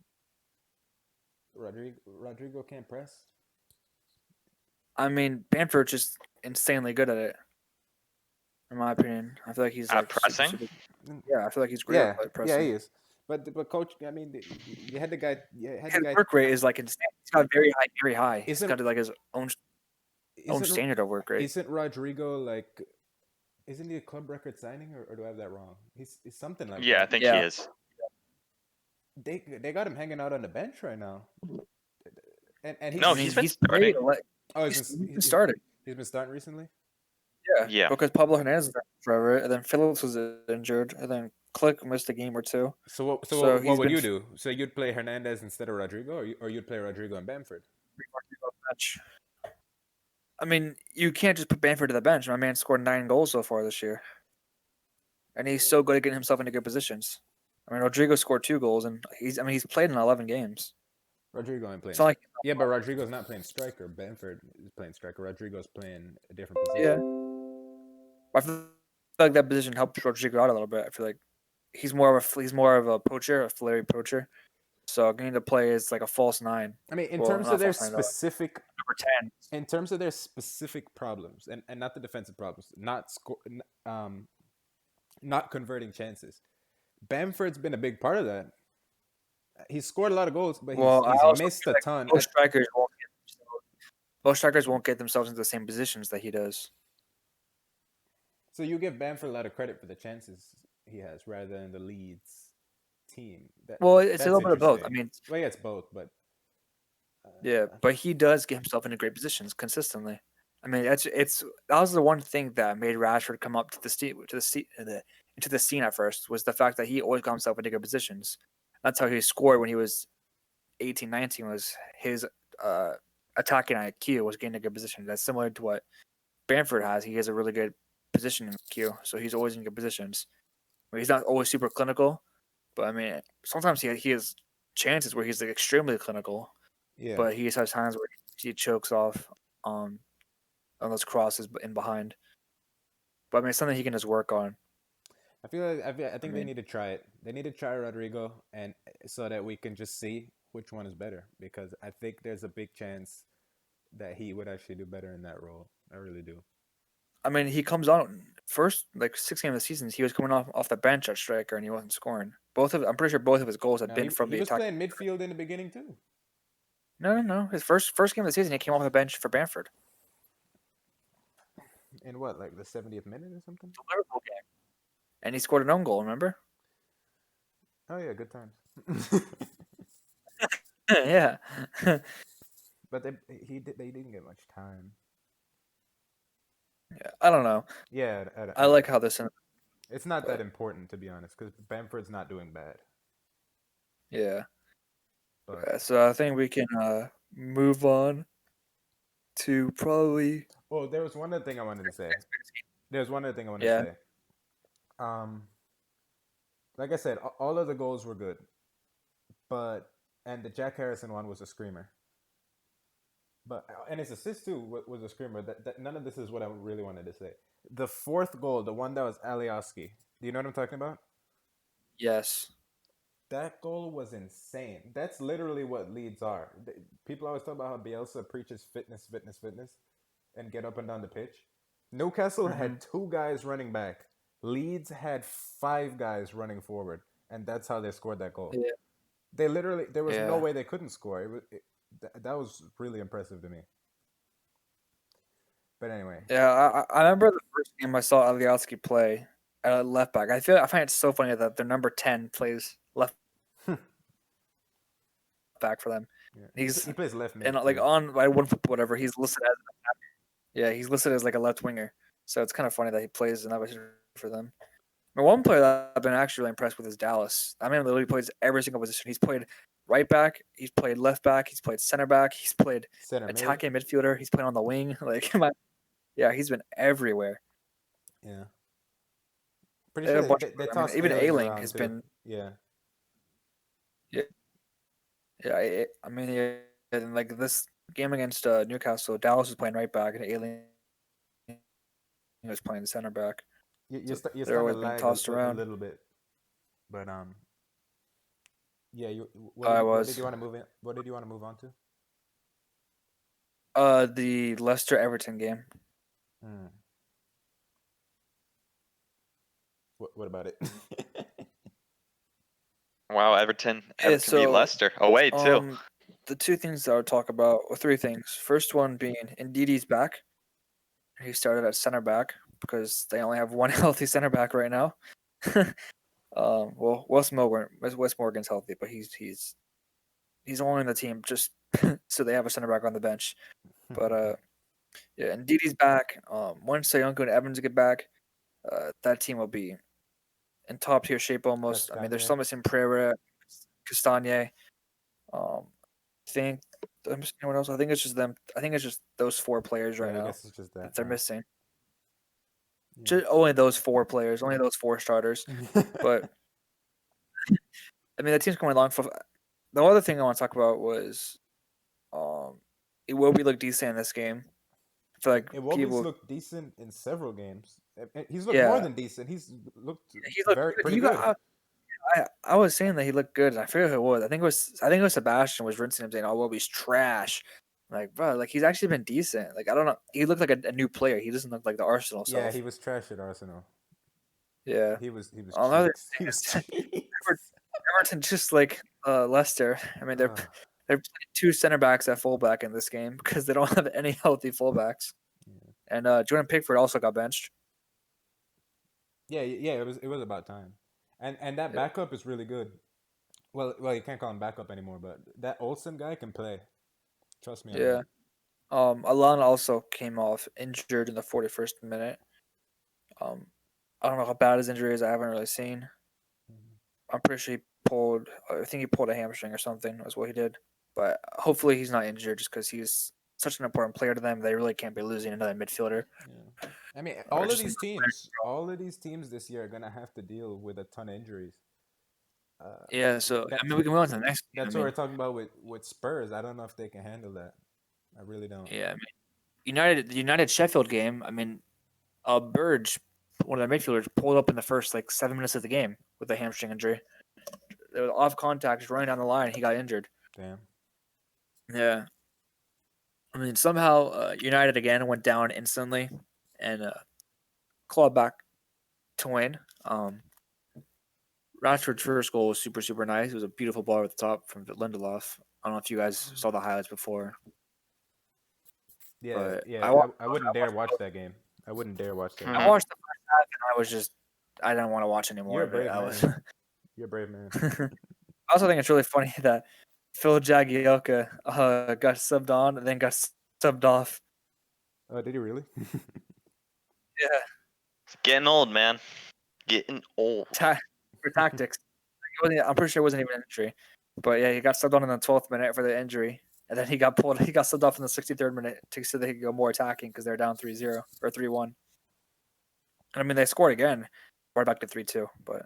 Rodrigo can't press. I mean, Bamford's just insanely good at it, in my opinion. I feel like he's At like super, pressing? super. Yeah, I feel like he's great Yeah, at yeah, he pressing. is. But coach, I mean, you had the guy. You had the His guy. work rate is like insane. He's got very high, very high. He's Isn't got like his own isn't standard of work rate. isn't Rodrigo like? Isn't he a club record signing, or do I have that wrong? He's something like Yeah, I that. think he Yeah, is. They got him hanging out on the bench right now, and I No, he's mean, he's been he's played. starting. oh He's been started. he's been starting recently. Yeah, Yeah. because Pablo Hernandez is out forever, and then Phillips was injured, and then Click missed a game or two. So What he's would been you do? So you'd play Hernandez instead of Rodrigo, or you'd play Rodrigo and Bamford? off the bench. I mean, you can't just put Bamford to the bench. My man scored 9 goals so far this year, and he's so good at getting himself into good positions. I mean, Rodrigo scored 2 goals, and he's played in 11 games. Rodrigo ain't playing It's not like striker. Yeah, but Rodrigo's not playing striker. Bamford is playing striker. Rodrigo's playing a different yeah. position. I feel like that position helps Rodrigo out a little bit. I feel like he's more of a poacher, a flary poacher. So getting to play is like a false nine. I mean, in Well, terms of not their false nine, specific, number 10. in terms of their specific problems, and not the defensive problems, not converting chances. Bamford's been a big part of that. He's scored a lot of goals, but he's Well, I he's also missed feel a like ton. most strikers won't get themselves into the same positions that he does. So you give Bamford a lot of credit for the chances he has, rather than the Leeds team. Well, it's a That's little bit of both. I interesting. mean, Well, yeah, it's both, but yeah, but he does get himself into great positions consistently. I mean, that was the one thing that made Rashford come up to into the scene at first was the fact that he always got himself into good positions. That's how he scored when he was 18, 19 was his uh, attacking IQ was getting a good position. That's similar to what Bamford has. He has a really good position IQ, so he's always in good positions. I mean, he's not always super clinical, but I mean, sometimes he has chances where he's like extremely clinical, yeah, but he just has times where he chokes off on those crosses in behind. But I mean, it's something he can just work on. I I think they mean, need to try it. They need to try Rodrigo, and so that we can just see which one is better. Because I think there's a big chance that he would actually do better in that role. I really do. he comes on first like 6 games of the season. He was coming off the bench at striker, and he wasn't scoring. I'm pretty sure both of his goals had Now been from he the was attack. playing midfield in the beginning too. No. His first game of the season, he came off the bench for Bamford. In what, like the 70th minute or something? The Liverpool game, and he scored an own goal. Remember? Oh yeah, good times. Yeah. But they didn't get much time. Yeah, I don't know. Yeah, I like how this. it's not that But important to be honest, because Bamford's not doing bad. yeah. But So I think we can move on to probably. oh, there was one other thing I wanted to say. There's one other thing I wanted to Yeah. say. Um, like I said, all of the goals were good, but and the Jack Harrison one was a screamer. But and his assist too was a screamer. That none of this is what I really wanted to say. The fourth goal, the one that was Alioski. Do you know what I'm talking about? Yes. That goal was insane. That's literally what Leeds are. People always talk about how Bielsa preaches fitness, fitness, fitness, and get up and down the pitch. Newcastle Mm-hmm. had two guys running back, Leeds had 5 guys running forward, and that's how they scored that goal. Yeah. They literally there was no Yeah. way they couldn't score. That was really impressive to me. But anyway, Yeah, I remember the first game I saw Alioski play at left back. I find it so funny that their number 10 plays left back for them. yeah. He's He plays left and mid like too. on by one foot whatever, he's listed as he's listed as like a left winger. So it's kind of funny that he plays in that position for them. And one player that I've been actually really impressed with is Dallas. I mean, literally plays every single position. He's played right back, he's played left back, he's played center back, he's played Center mid. attacking midfielder, he's played on the wing. Like, he's been everywhere. Yeah. Pretty They have sure a bunch they of, I mean, toss even Ayling Ailing around has too. been, Yeah. I mean, and like this game against Newcastle, Dallas was playing right back, and Ailing was playing center back. You're, So you're they're starting always to being lag tossed a around. little bit, but yeah. I What did was you want to move in? What did you want to move on to? the Leicester Everton game. Hmm. What about it? Wow, Everton Yeah, beat so Leicester away too. the two things that I would talk about, or three things. First one being Ndidi's back. He started at center back because they only have one healthy center back right now. Well, Wes Morgan's healthy, but he's only in the team just so they have a center back on the bench. But yeah, and Ndidi's back. Once Sayonko and Evans get back, that team will be in top tier shape almost. I mean, there's Castagne. still missing Pereira, Castagne. I think I'm missing anyone else. I think it's just them. I think it's just those four players right Yeah, I now guess it's just that. that they're missing. Yeah. Just only those four players, only those four starters. But I mean, the team's coming along. The other thing I want to talk about was, will we look decent in this game? I feel like Iwobi's people, looked decent in several games. He's looked more yeah, than decent. He's looked he looked good. pretty good. I was saying that he looked good. And I forget who it was. I think it was Sebastian was rinsing him saying, "Oh, well, he's trash." Like, bro, like he's actually been decent. Like, I don't know. He looked like a new player. He doesn't look like the Arsenal Yeah, self. he was trash at Arsenal. Yeah. He was Another cheeks. He was thing is cheeks. Everton, just like Leicester. I mean, they're Ah, playing two center backs at fullback in this game because they don't have any healthy fullbacks. yeah. And Jordan Pickford also got benched. Yeah, it was about time. And that Yeah. backup is really good. Well, you can't call him backup anymore, but that Olsen guy can play. Trust me on Yeah. that. Alana also came off injured in the 41st minute. I don't know how bad his injury is. I haven't really seen. Mhm. I'm pretty sure I think he pulled a hamstring or something. Was what he did. But hopefully he's not injured, just because he's such an important player to them. They really can't be losing another midfielder. Yeah. I mean, Or just another all of these teams this year are gonna have to deal with a ton of injuries. Yeah, so I That's mean, we can move on to the next game. I that's what mean, we're talking about with Spurs. I don't know if they can handle that. I really don't. yeah, I mean, the United Sheffield game. I mean, Burge, one of their midfielders, pulled up in the first like 7 minutes of the game with a hamstring injury. It was off contact, just running down the line. He got injured. Damn. Yeah, I mean, somehow United again went down instantly and clawed back to win. Rashford's first goal was super, super nice. It was a beautiful ball at the top from Lindelof. I don't know if you guys saw the highlights before, Yeah, but yeah. I wouldn't dare watch that game. I wouldn't dare watch that I game. watched the first half and I was just I didn't want to watch anymore You're a of it. brave I was. man. You're a brave man. I also think it's really funny that Phil Jagielka got subbed on and then got subbed off. Oh, did he really? Yeah, It's getting old, man. Getting old. for tactics. I'm pretty sure it wasn't even an injury, but yeah, he got subbed on in the 12th minute for the injury, and then he got pulled. He got subbed off in the 63rd minute so they could go more attacking because they're down 3-0 or 3-1. And I mean, they scored again, right back to 3-2. But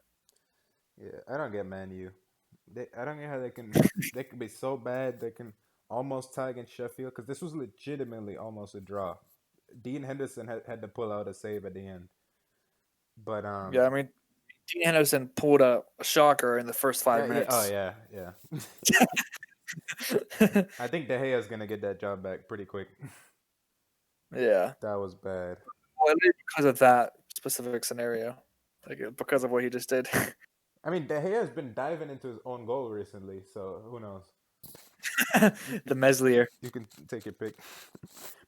Yeah, I don't get Man U. I don't get how they can be so bad they can almost tie against Sheffield because this was legitimately almost a draw. Dean Henderson had to pull out a save at the end, but yeah, I mean, Dean Henderson pulled a shocker in the first 5 minutes. oh yeah. I think De Gea is gonna get that job back pretty quick. Yeah. That was bad. Well, at least because of that specific scenario. like because of what he just did. I mean, De Gea has been diving into his own goal recently, so who knows? The Meslier. You can take your pick,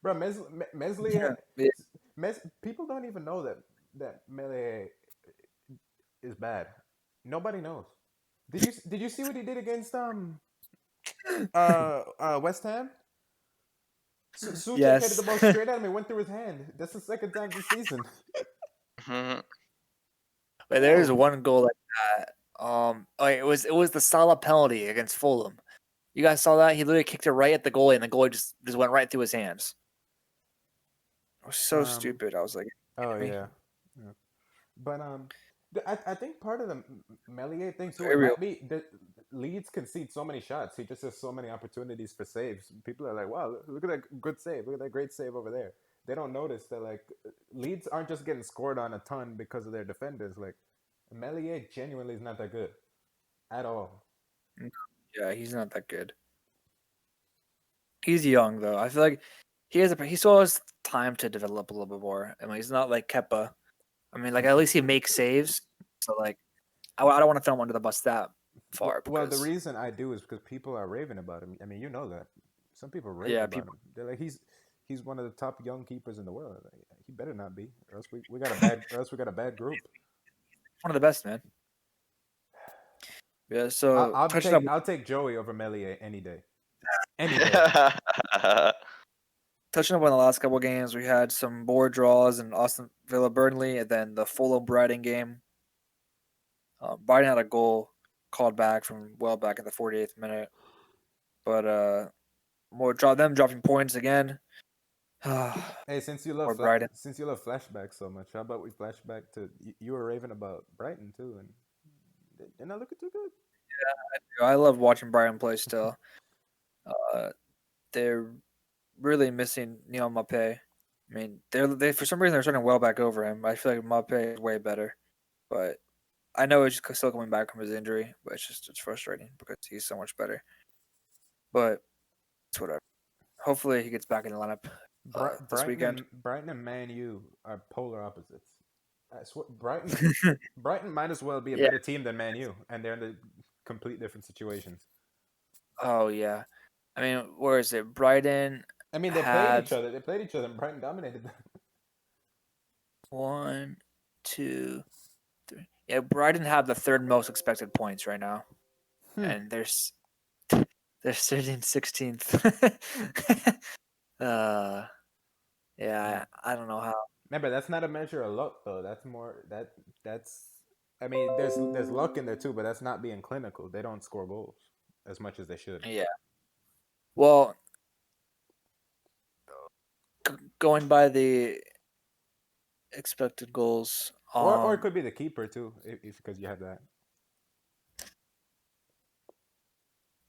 bro. Meslier, Yeah. Yeah. people don't even know that Meslier is bad. Nobody knows. Did you see what he did against West Ham? Suchek headed the Yes. ball straight at him. It went through his hand. That's the second time this season. Mhm. But there's Bro, one goal like that. It was the Salah penalty against Fulham. You guys saw that? He literally kicked it right at the goalie, and the goalie just went right through his hands. It was so um, stupid. I was like, oh "Are you kidding me?" yeah, yeah. But I think part of the Melier thing too. Very It real. might be that Leeds concede so many shots. He just has so many opportunities for saves. People are like, "Wow, look at that good save! Look at that great save over there." They don't notice that like Leeds aren't just getting scored on a ton because of their defenders. Like Melier genuinely is not that good at all. Yeah, he's not that good. He's young though. I feel like he still has time to develop a little bit more. I mean, he's not like Kepa. I mean, like at least he makes saves. So like, I don't want to throw him under the bus that far Well, the because reason I do is because people are raving about him. I mean, you know that. Some people rave yeah, about people him. They're like, he's one of the top young keepers in the world. Like, he better not be, or else we got a bad or else we got a bad group. one of the best, man. Yeah. So touching up I'll take Joey over Melier any day, any day. touching up on the last couple of games, we had some board draws in Austin Villa Burnley, and then the Fulham Brighton game. Brighton had a goal called back from well back in the 48th minute, but them dropping points again. Hey, Or Brighton. since you love flashbacks so much, how about we flashback to you were raving about Brighton too, and they're not looking too good. I love watching Brighton play still. Uh, they're really missing Neil Maupay. I mean, they for some reason they're starting well back over him. I feel like Maupay is way better, but I know he's still coming back from his injury. But it's frustrating because he's so much better. But it's whatever. Hopefully he gets back in the lineup this weekend. Brighton and Man U are polar opposites. I swear, Brighton might as well be a Yeah. better team than Man U, and they're in the complete different situations. Oh yeah. I mean, where is it? Brighton I mean, they played had each other. They played each other, and Brighton dominated them. 1, 2, 3. Yeah, Brighton have the third most expected points right now, and they're sitting 16th. Yeah, I don't know how. Remember, that's not a measure of luck, though. That's more that's. I mean, there's luck in there too, but that's not being clinical. They don't score goals as much as they should. Yeah. Well, going by the expected goals, Or it could be the keeper too, if because you have that.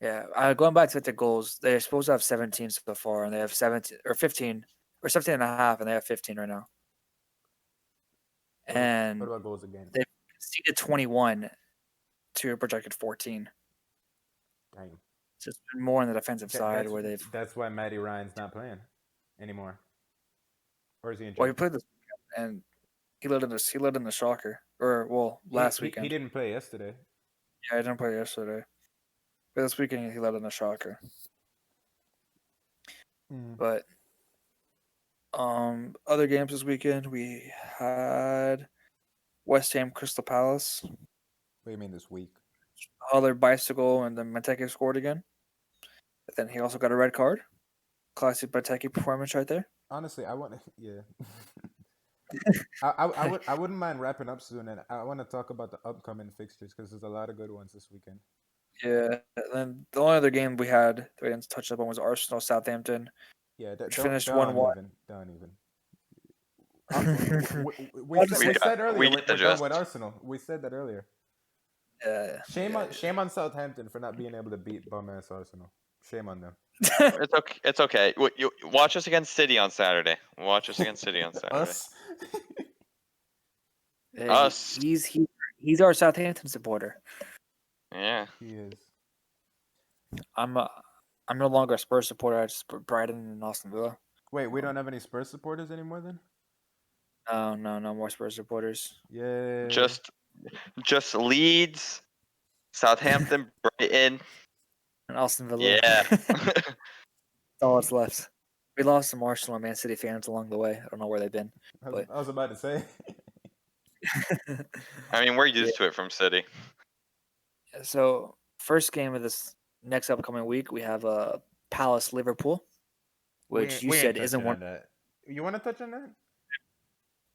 yeah, going back to the goals, they're supposed to have 17 so far, and they have 17 or 15 or 17 and a half, and they have 15 right now. What And about goals again? they've conceded 21 to a projected 14. Dang. So it's been more on the defensive side That's where they've. that's why Matty Ryan's not playing anymore, or is he Well, he injured? played this weekend, and he led in the shocker, or last He weekend. didn't play yesterday. Yeah, I didn't play yesterday, but this weekend he led in the shocker. Mm. But other games this weekend we had West Ham Crystal Palace. What do you mean this week? Other bicycle and then Mateke scored again. But then he also got a red card. Classic Mateke performance right there. Honestly, I want to. Yeah. I wouldn't mind wrapping up soon, and I want to talk about the upcoming fixtures because there's a lot of good ones this weekend. Yeah. And then the only other game we had that we didn't touch up on was Arsenal Southampton, Yeah, which finished 1-1. don't even. I'll just We say, said earlier we we're get the done with gist. Arsenal. We said that earlier. yeah. Shame on Southampton for not being able to beat bum ass Arsenal. Shame on them. It's okay. It's okay. You watch us against City on Saturday. Watch us against City on Saturday. Us. Us. He's our Southampton supporter. Yeah. He is. I'm no longer a Spurs supporter. I just support Brighton and Aston Villa. Wait, we don't have any Spurs supporters anymore then? No more Spurs supporters. Yeah. Just Leeds, Southampton, Brighton. And Austin Villa. Yeah. That's all that's left. We lost some Arsenal and Man City fans along the way. I don't know where they've been. But I was about to say. I mean, we're Yeah. used to it from City. So first game of this next upcoming week, we have Palace Liverpool, which you we ain't said isn't touching one. on that. You want to touch on that?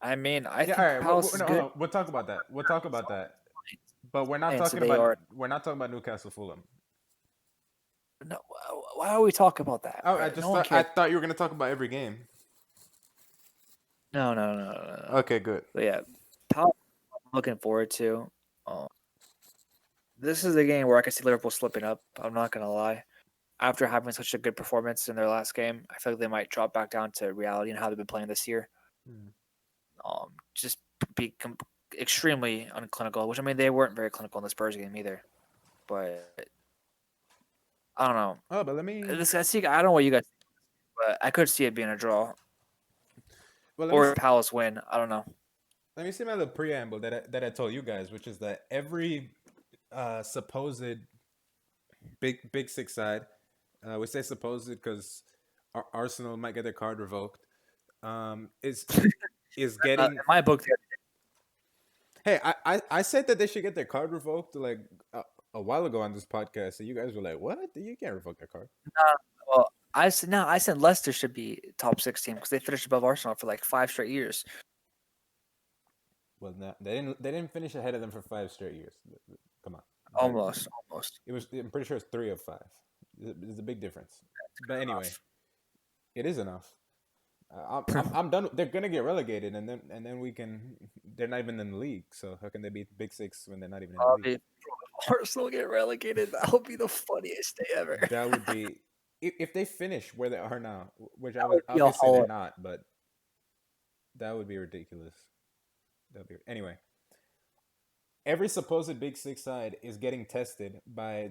I mean, I Yeah. think All right. Palace is No, good. hold on. We'll talk about that. We'll talk about that. But we're not And so talking they about are. Newcastle Fulham. No, why are we talking about that? Oh, Right? No one I cares. thought you were gonna talk about every game. No. Okay, good. But yeah, Palace. I'm looking forward to. Um, this is a game where I can see Liverpool slipping up. I'm not gonna lie. After having such a good performance in their last game, I feel like they might drop back down to reality and how they've been playing this year. Just be extremely unclinical. Which I mean, they weren't very clinical in the Spurs game either. But I don't know. Oh, but let me I don't know what you guys, but I could see it being a draw well or a Palace win. I don't know. let me see my little preamble that I told you guys, which is that every supposed big six side, we say supposed because Arsenal might get their card revoked. Is getting. In my book, Hey, I said that they should get their card revoked like a while ago on this podcast, so you guys were like, "What? You can't revoke their card." well, I said Leicester should be top 6 team because they finished above Arsenal for like 5 straight years. Well, no, they didn't finish ahead of them for 5 straight years. Come on, Almost. It was. I'm pretty sure it's 3 of 5. There's a big difference. But anyway, it is enough. I'm done. They're gonna get relegated, and then we can. They're not even in the league, so how can they beat Big Six when they're not even in the league? Arsenal get relegated. That would be the funniest day ever. That would be if they finish where they are now, which would be a obviously they're whole- not, but that would be ridiculous. Anyway. Every supposed Big Six side is getting tested by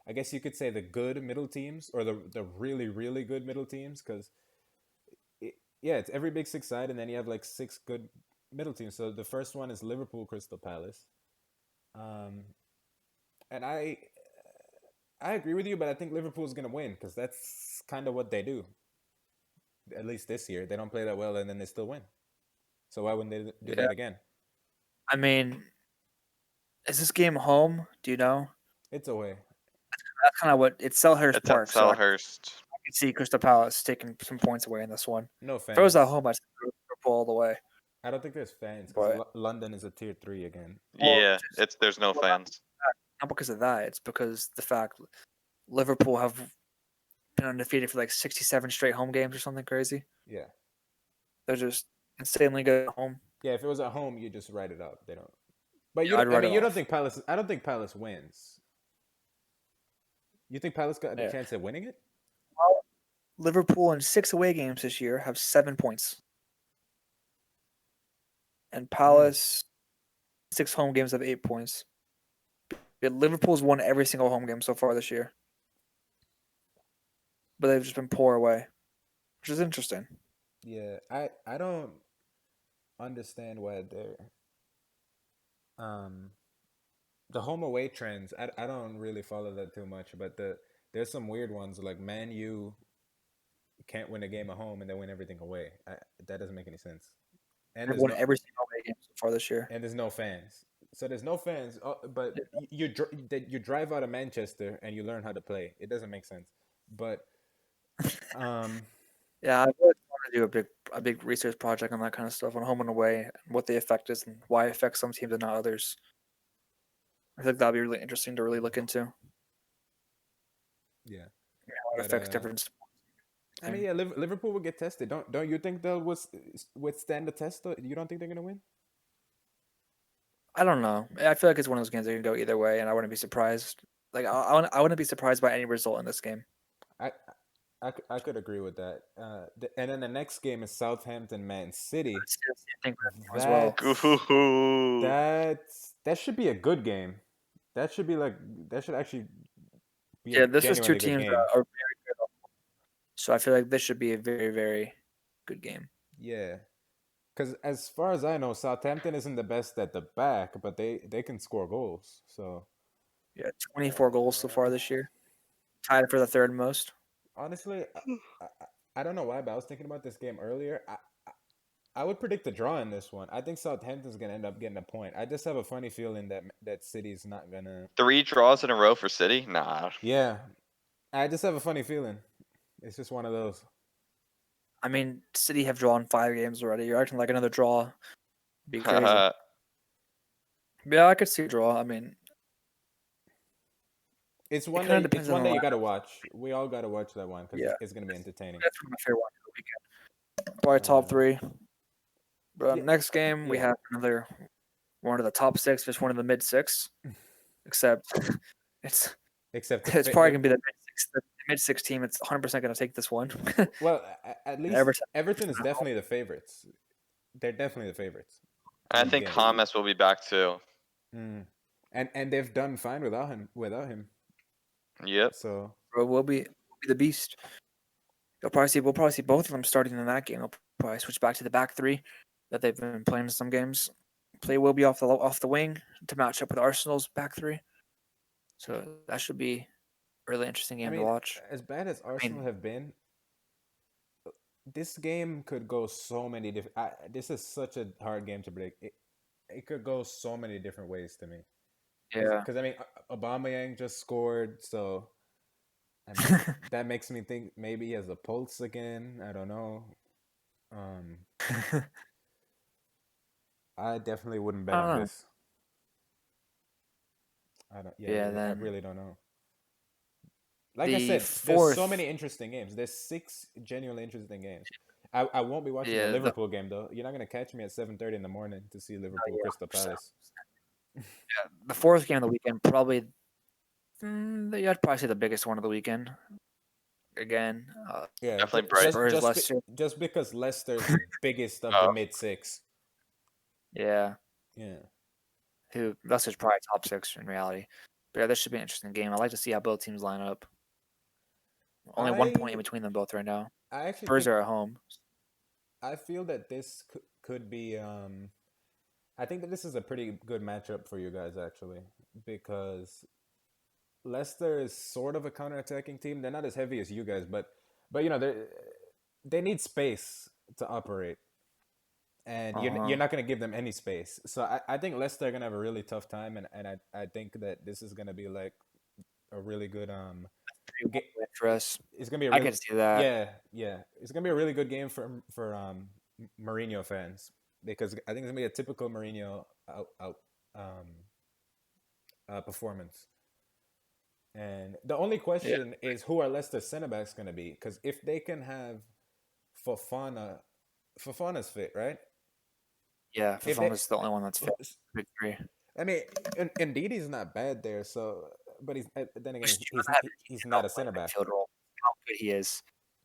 I guess you could say the good middle teams or the really really good middle teams because yeah, it's every Big Six side, and then you have like 6 good middle teams. So the first one is Liverpool, Crystal Palace, and I agree with you, but I think Liverpool is gonna win because that's kind of what they do. At least this year, they don't play that well, and then they still win. So why wouldn't they do that again? I mean, is this game home? Do you know? It's away. That's kind of what it's Selhurst It's at Park. So I Selhurst. can see Crystal Palace taking some points away in this one. No If it was fans. at home, I'd say Liverpool all the way. I don't think there's fans because But London is a tier 3 again. Yeah, there's no fans. not because of that. It's because the fact Liverpool have been undefeated for like 67 straight home games or something crazy. Yeah. They're just insanely good at home. Yeah, if it was at home, you just write it up. They don't. But I'd write it you don't off. think Palace? I don't think Palace wins. You think Palace got a chance at winning it? Liverpool in 6 away games this year have 7 points. And Palace, 6 home games have 8 points. Yeah, Liverpool's won every single home game so far this year. But they've just been poor away, which is interesting. Yeah, I don't understand why they're the home away trends. I don't really follow that too much, but there's some weird ones like Man U can't win a game at home and they win everything away. That doesn't make any sense. And They've won every single away game so far this year. And there's no fans. So there's no fans, but you drive out of Manchester and you learn how to play. It doesn't make sense. But yeah, I really want to do a big research project on that kind of stuff on home and away, and what the effect is, and why it affects some teams and not others. I think that'd be really interesting to really look into. Yeah, how it affects different sports. I mean, yeah, Liverpool will get tested. Don't you think they'll withstand the test? Though? You don't think they're gonna win? I don't know. I feel like it's one of those games that can go either way, and I wouldn't be surprised. Like I wouldn't be surprised by any result in this game. I could agree with that. And then the next game is Southampton Man City. As well. That should be a good game. That should actually be this is 2 teams that are very good. So I feel like this should be a very, very good game. Yeah. Because as far as I know, Southampton isn't the best at the back, but they can score goals. So Yeah, 24 goals so far this year, tied for the third most. honestly, I don't know why, but I was thinking about this game earlier. I would predict a draw in this one. I think Southampton's gonna end up getting a point. I just have a funny feeling that City's not gonna. 3 draws in a row for City? Nah. Yeah, I just have a funny feeling. It's just one of those. I mean, City have drawn 5 games already. You're acting like another draw. Be crazy. Yeah, I could see a draw. I mean, It's it one kind of that it's depends on one the that you lineup. gotta watch. We all gotta watch that one because Yeah, it's gonna be entertaining. that's one of my favorite ones of the weekend. Probably top Uh, 3. But yeah, next game, we yeah. have another one of the top 6, just one of the mid 6. Except it's Except it's probably gonna be the mid 6 team. It's 100% gonna take this one. well, at least Everton. Everton is definitely the favorites. They're definitely the favorites to I win the think game. Hamas will be back too. Mm. And they've done fine without him. Without him, Yep. so Bro, we'll be the beast. We'll probably see both of them starting in that game. They'll probably switch back to the back 3 that they've been playing in some games. Play will be off the wing to match up with Arsenal's back 3. So that should be a really interesting I game to mean, watch. as bad as I Arsenal mean, have been, this game could go so many different. This is such a hard game to predict. It could go so many different ways to me. yeah. Because I mean, Aubameyang just scored, so I mean that makes me think maybe he has a pulse again. I don't know. Um, I definitely wouldn't bet I on don't know. this. I don't. Yeah, Yeah, I then really don't know. Like I the said, there's so fourth. many interesting games. There's 6 genuinely interesting games. I won't be watching the Yeah, Liverpool game though. You're not gonna catch me at 7:30 in the morning to see Liverpool Crystal 100%. Palace. Yeah, the fourth game of the weekend probably. Yeah, I'd probably say the biggest one of the weekend. Again, Yeah, Definitely Spurs Leicester. just because Leicester's the biggest of the Oh, mid 6. Yeah, Yeah, who Leicester's probably top 6 in reality. But yeah, this should be an interesting game. I like to see how both teams line up. Only 1 point in I between them both right now. I actually Spurs think are at home. I feel that this could be. I think that this is a pretty good matchup for you guys actually because Leicester is sort of a counter-attacking team. They're not as heavy as you guys, but you know they need space to operate, and you're Uh-huh. not going to give them any space. So I think Leicester are going to have a really tough time, and I think that this is going to be like a really good 3-1 ga- win for us. it's going to be a I really can see that. yeah it's going to be a really good game for Mourinho fans because I think it's going to be a typical Mourinho um, performance. And the only Yeah, question is who are Leicester's center backs going to be? Because if they can have Fofana, Fofana's fit, right? yeah. If they, Fofana's the only one that's fit. Big 3. I mean, indeed, he's not bad there. So, but he's then again, Just you gotta have your team he's to know not a play center back. midfield role. How good he is.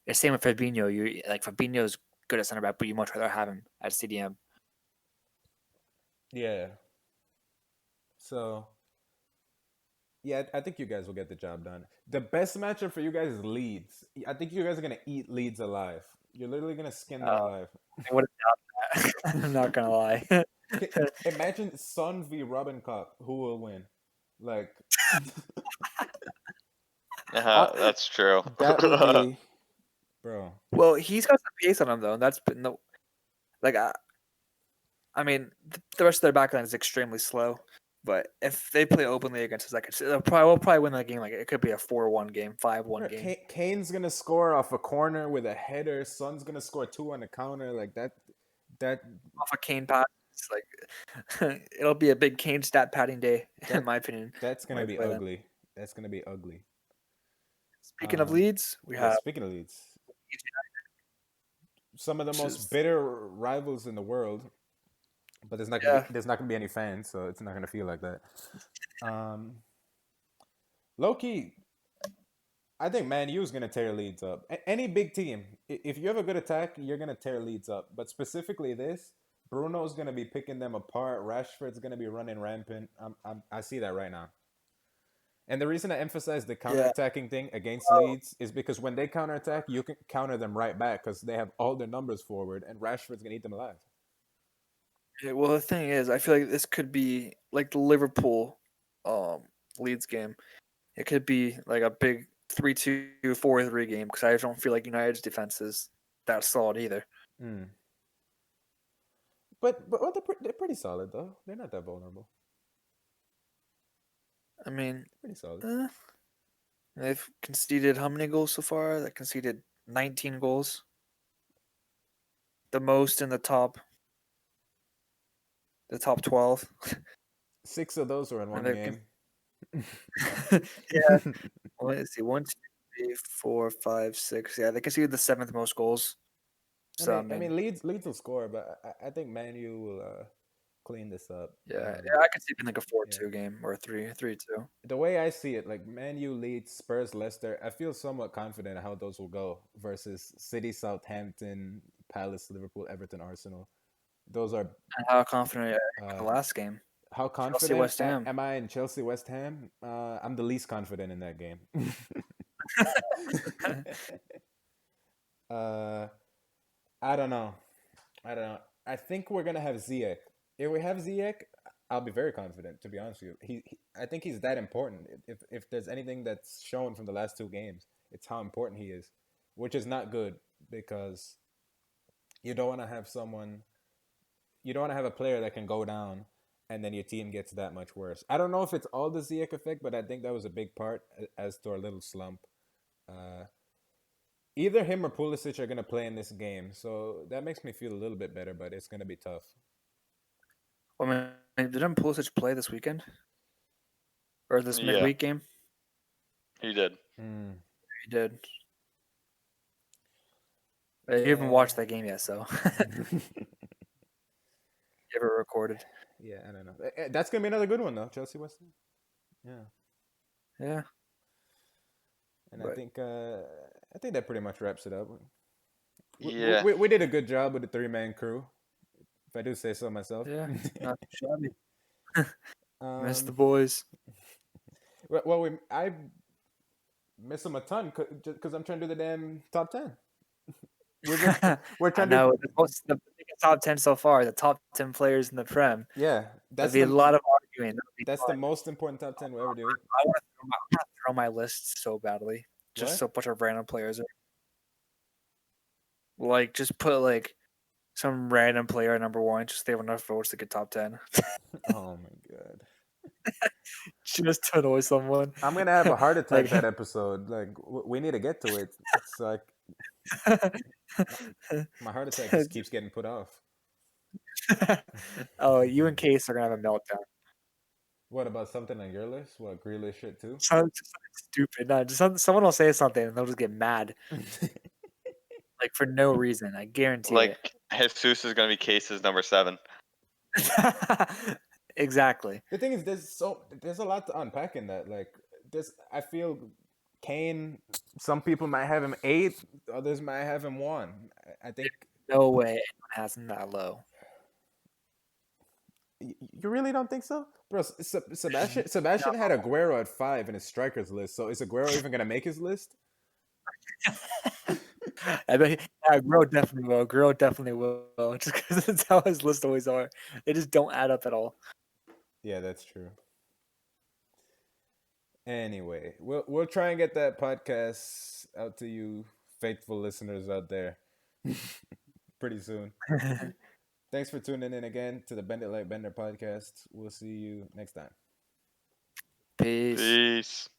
The same with Fabinho. You like Fabinho's good at center back, but you much rather have him at CDM. Yeah. So, yeah, I think you guys will get the job done. The best matchup for you guys is Leeds. I think you guys are gonna eat Leeds alive. You're literally gonna skin them alive. I would have doubt that. I'm not gonna lie. Imagine Son v Robin Koch. Who will win? Like, that's true. that would be, bro. Well, he's got some pace on him though, and that's been the like. I mean, the rest of their backline is extremely slow. But if they play openly against us, we'll probably win that game. Like it could be a 4-1 game, 5-1 game. Kane's gonna score off a corner with a header. Son's gonna score 2 on the counter. Like that. That Off a Kane pass, it's like it'll be a big Kane stat padding day, in my opinion. that's when gonna we be play them. ugly. That's gonna be ugly. Speaking of Leeds, we Yeah. have Speaking of Leeds, some of the which most is bitter rivals in the world, but yeah. there's not gonna be any fans, so it's not gonna feel like that. Low key, I think Man U's gonna tear Leeds up. Any big team, if you have a good attack, you're gonna tear Leeds up. But specifically this, Bruno's gonna be picking them apart. Rashford's gonna be running rampant. I see that right now. And the reason I emphasize the Yeah. counterattacking thing against Leeds is because when they counterattack, you can counter them right back because they have all their numbers forward, and Rashford's gonna eat them alive. Yeah, well, the thing is, I feel like this could be like the Liverpool Leeds game. It could be like a big 3-2, 4-3 game because I don't feel like United's defense is that solid either. Mm. But they're pretty solid though. They're not that vulnerable. I mean, They're pretty solid. they've conceded how many goals so far? They conceded 19 goals. The most in the top 12. 6 of those were in And one they've game. yeah. Well, let's see. 1, 2, 3, 4, 5, 6. Yeah, they conceded the 7th most goals. So I mean, Leeds will score, but I think Man U will clean this up. yeah, I could see it being like a Yeah. 4-2 game or 3-2. The way I see it, like Man U, Leeds, Spurs, Leicester, I feel somewhat confident how those will go versus City, Southampton, Palace, Liverpool, Everton, Arsenal. Those are And how confident are you in the last game? how Chelsea, confident West Ham. am I in Chelsea, West Ham? I'm the least confident in that game. uh, I don't know. I think we're gonna have Ziyech. If we have Ziyech, I'll be very confident. To be honest with you, I think he's that important. If there's anything that's shown from the last 2 games, it's how important he is, which is not good because you don't want to have someone. You don't want to have a player that can go down, and then your team gets that much worse. I don't know if it's all the Ziyech effect, but I think that was a big part as to our little slump. Uh, Either him or Pulisic are going to play in this game, so that makes me feel a little bit better, but it's going to be tough. I mean, didn't Pulisic play this weekend? Or this Yeah. midweek game? He did. Mm. He did. I haven't watched that game yet, so never recorded. Yeah, I don't know. That's going to be another good one, though. Chelsea West Ham. Yeah. Yeah. And But- I think that pretty much wraps it up. Yeah. We did a good job with the 3-man crew, if I do say so myself. Yeah. Not shabby. Miss the Um, boys. well, I miss them a ton because I'm trying to do the damn top 10. We're I trying know to. the biggest top 10 so far. The top 10 players in the Prem. Yeah, That'd be a lot of arguing. That's the most important top 10 we'll ever do. I want to throw my list so badly. Just What? so bunch of random players. Like, just put like some random player at number 1. Just they have enough votes to get top 10. Oh my god. Just to annoy someone. I'm gonna have a heart attack Like- that episode. Like we need to get to it. It's like my heart attack just keeps getting put off. Oh, you and Case are gonna have a meltdown. What about something on your list? What Grealish shit too? Sounds just stupid. No, just someone will say something and they'll just get mad, like for no reason. I guarantee Like Jesus is gonna be Case's number 7. it. Exactly. The thing is, there's a lot to unpack in that. Like I feel Kane. Some people might have him 8, others might have him 1. I think. No way anyone has him that low. You really don't think so, bro? Sebastian had Aguero at 5 in his strikers list. So is Aguero even gonna make his list? I bet Aguero definitely will. Aguero definitely will. Just because that's how his list always are. They just don't add up at all. Yeah, that's true. Anyway, we'll try and get that podcast out to you, faithful listeners out there, pretty soon. Thanks for tuning in again to the Bend It Like Bender podcast. We'll see you next time. Peace. Peace.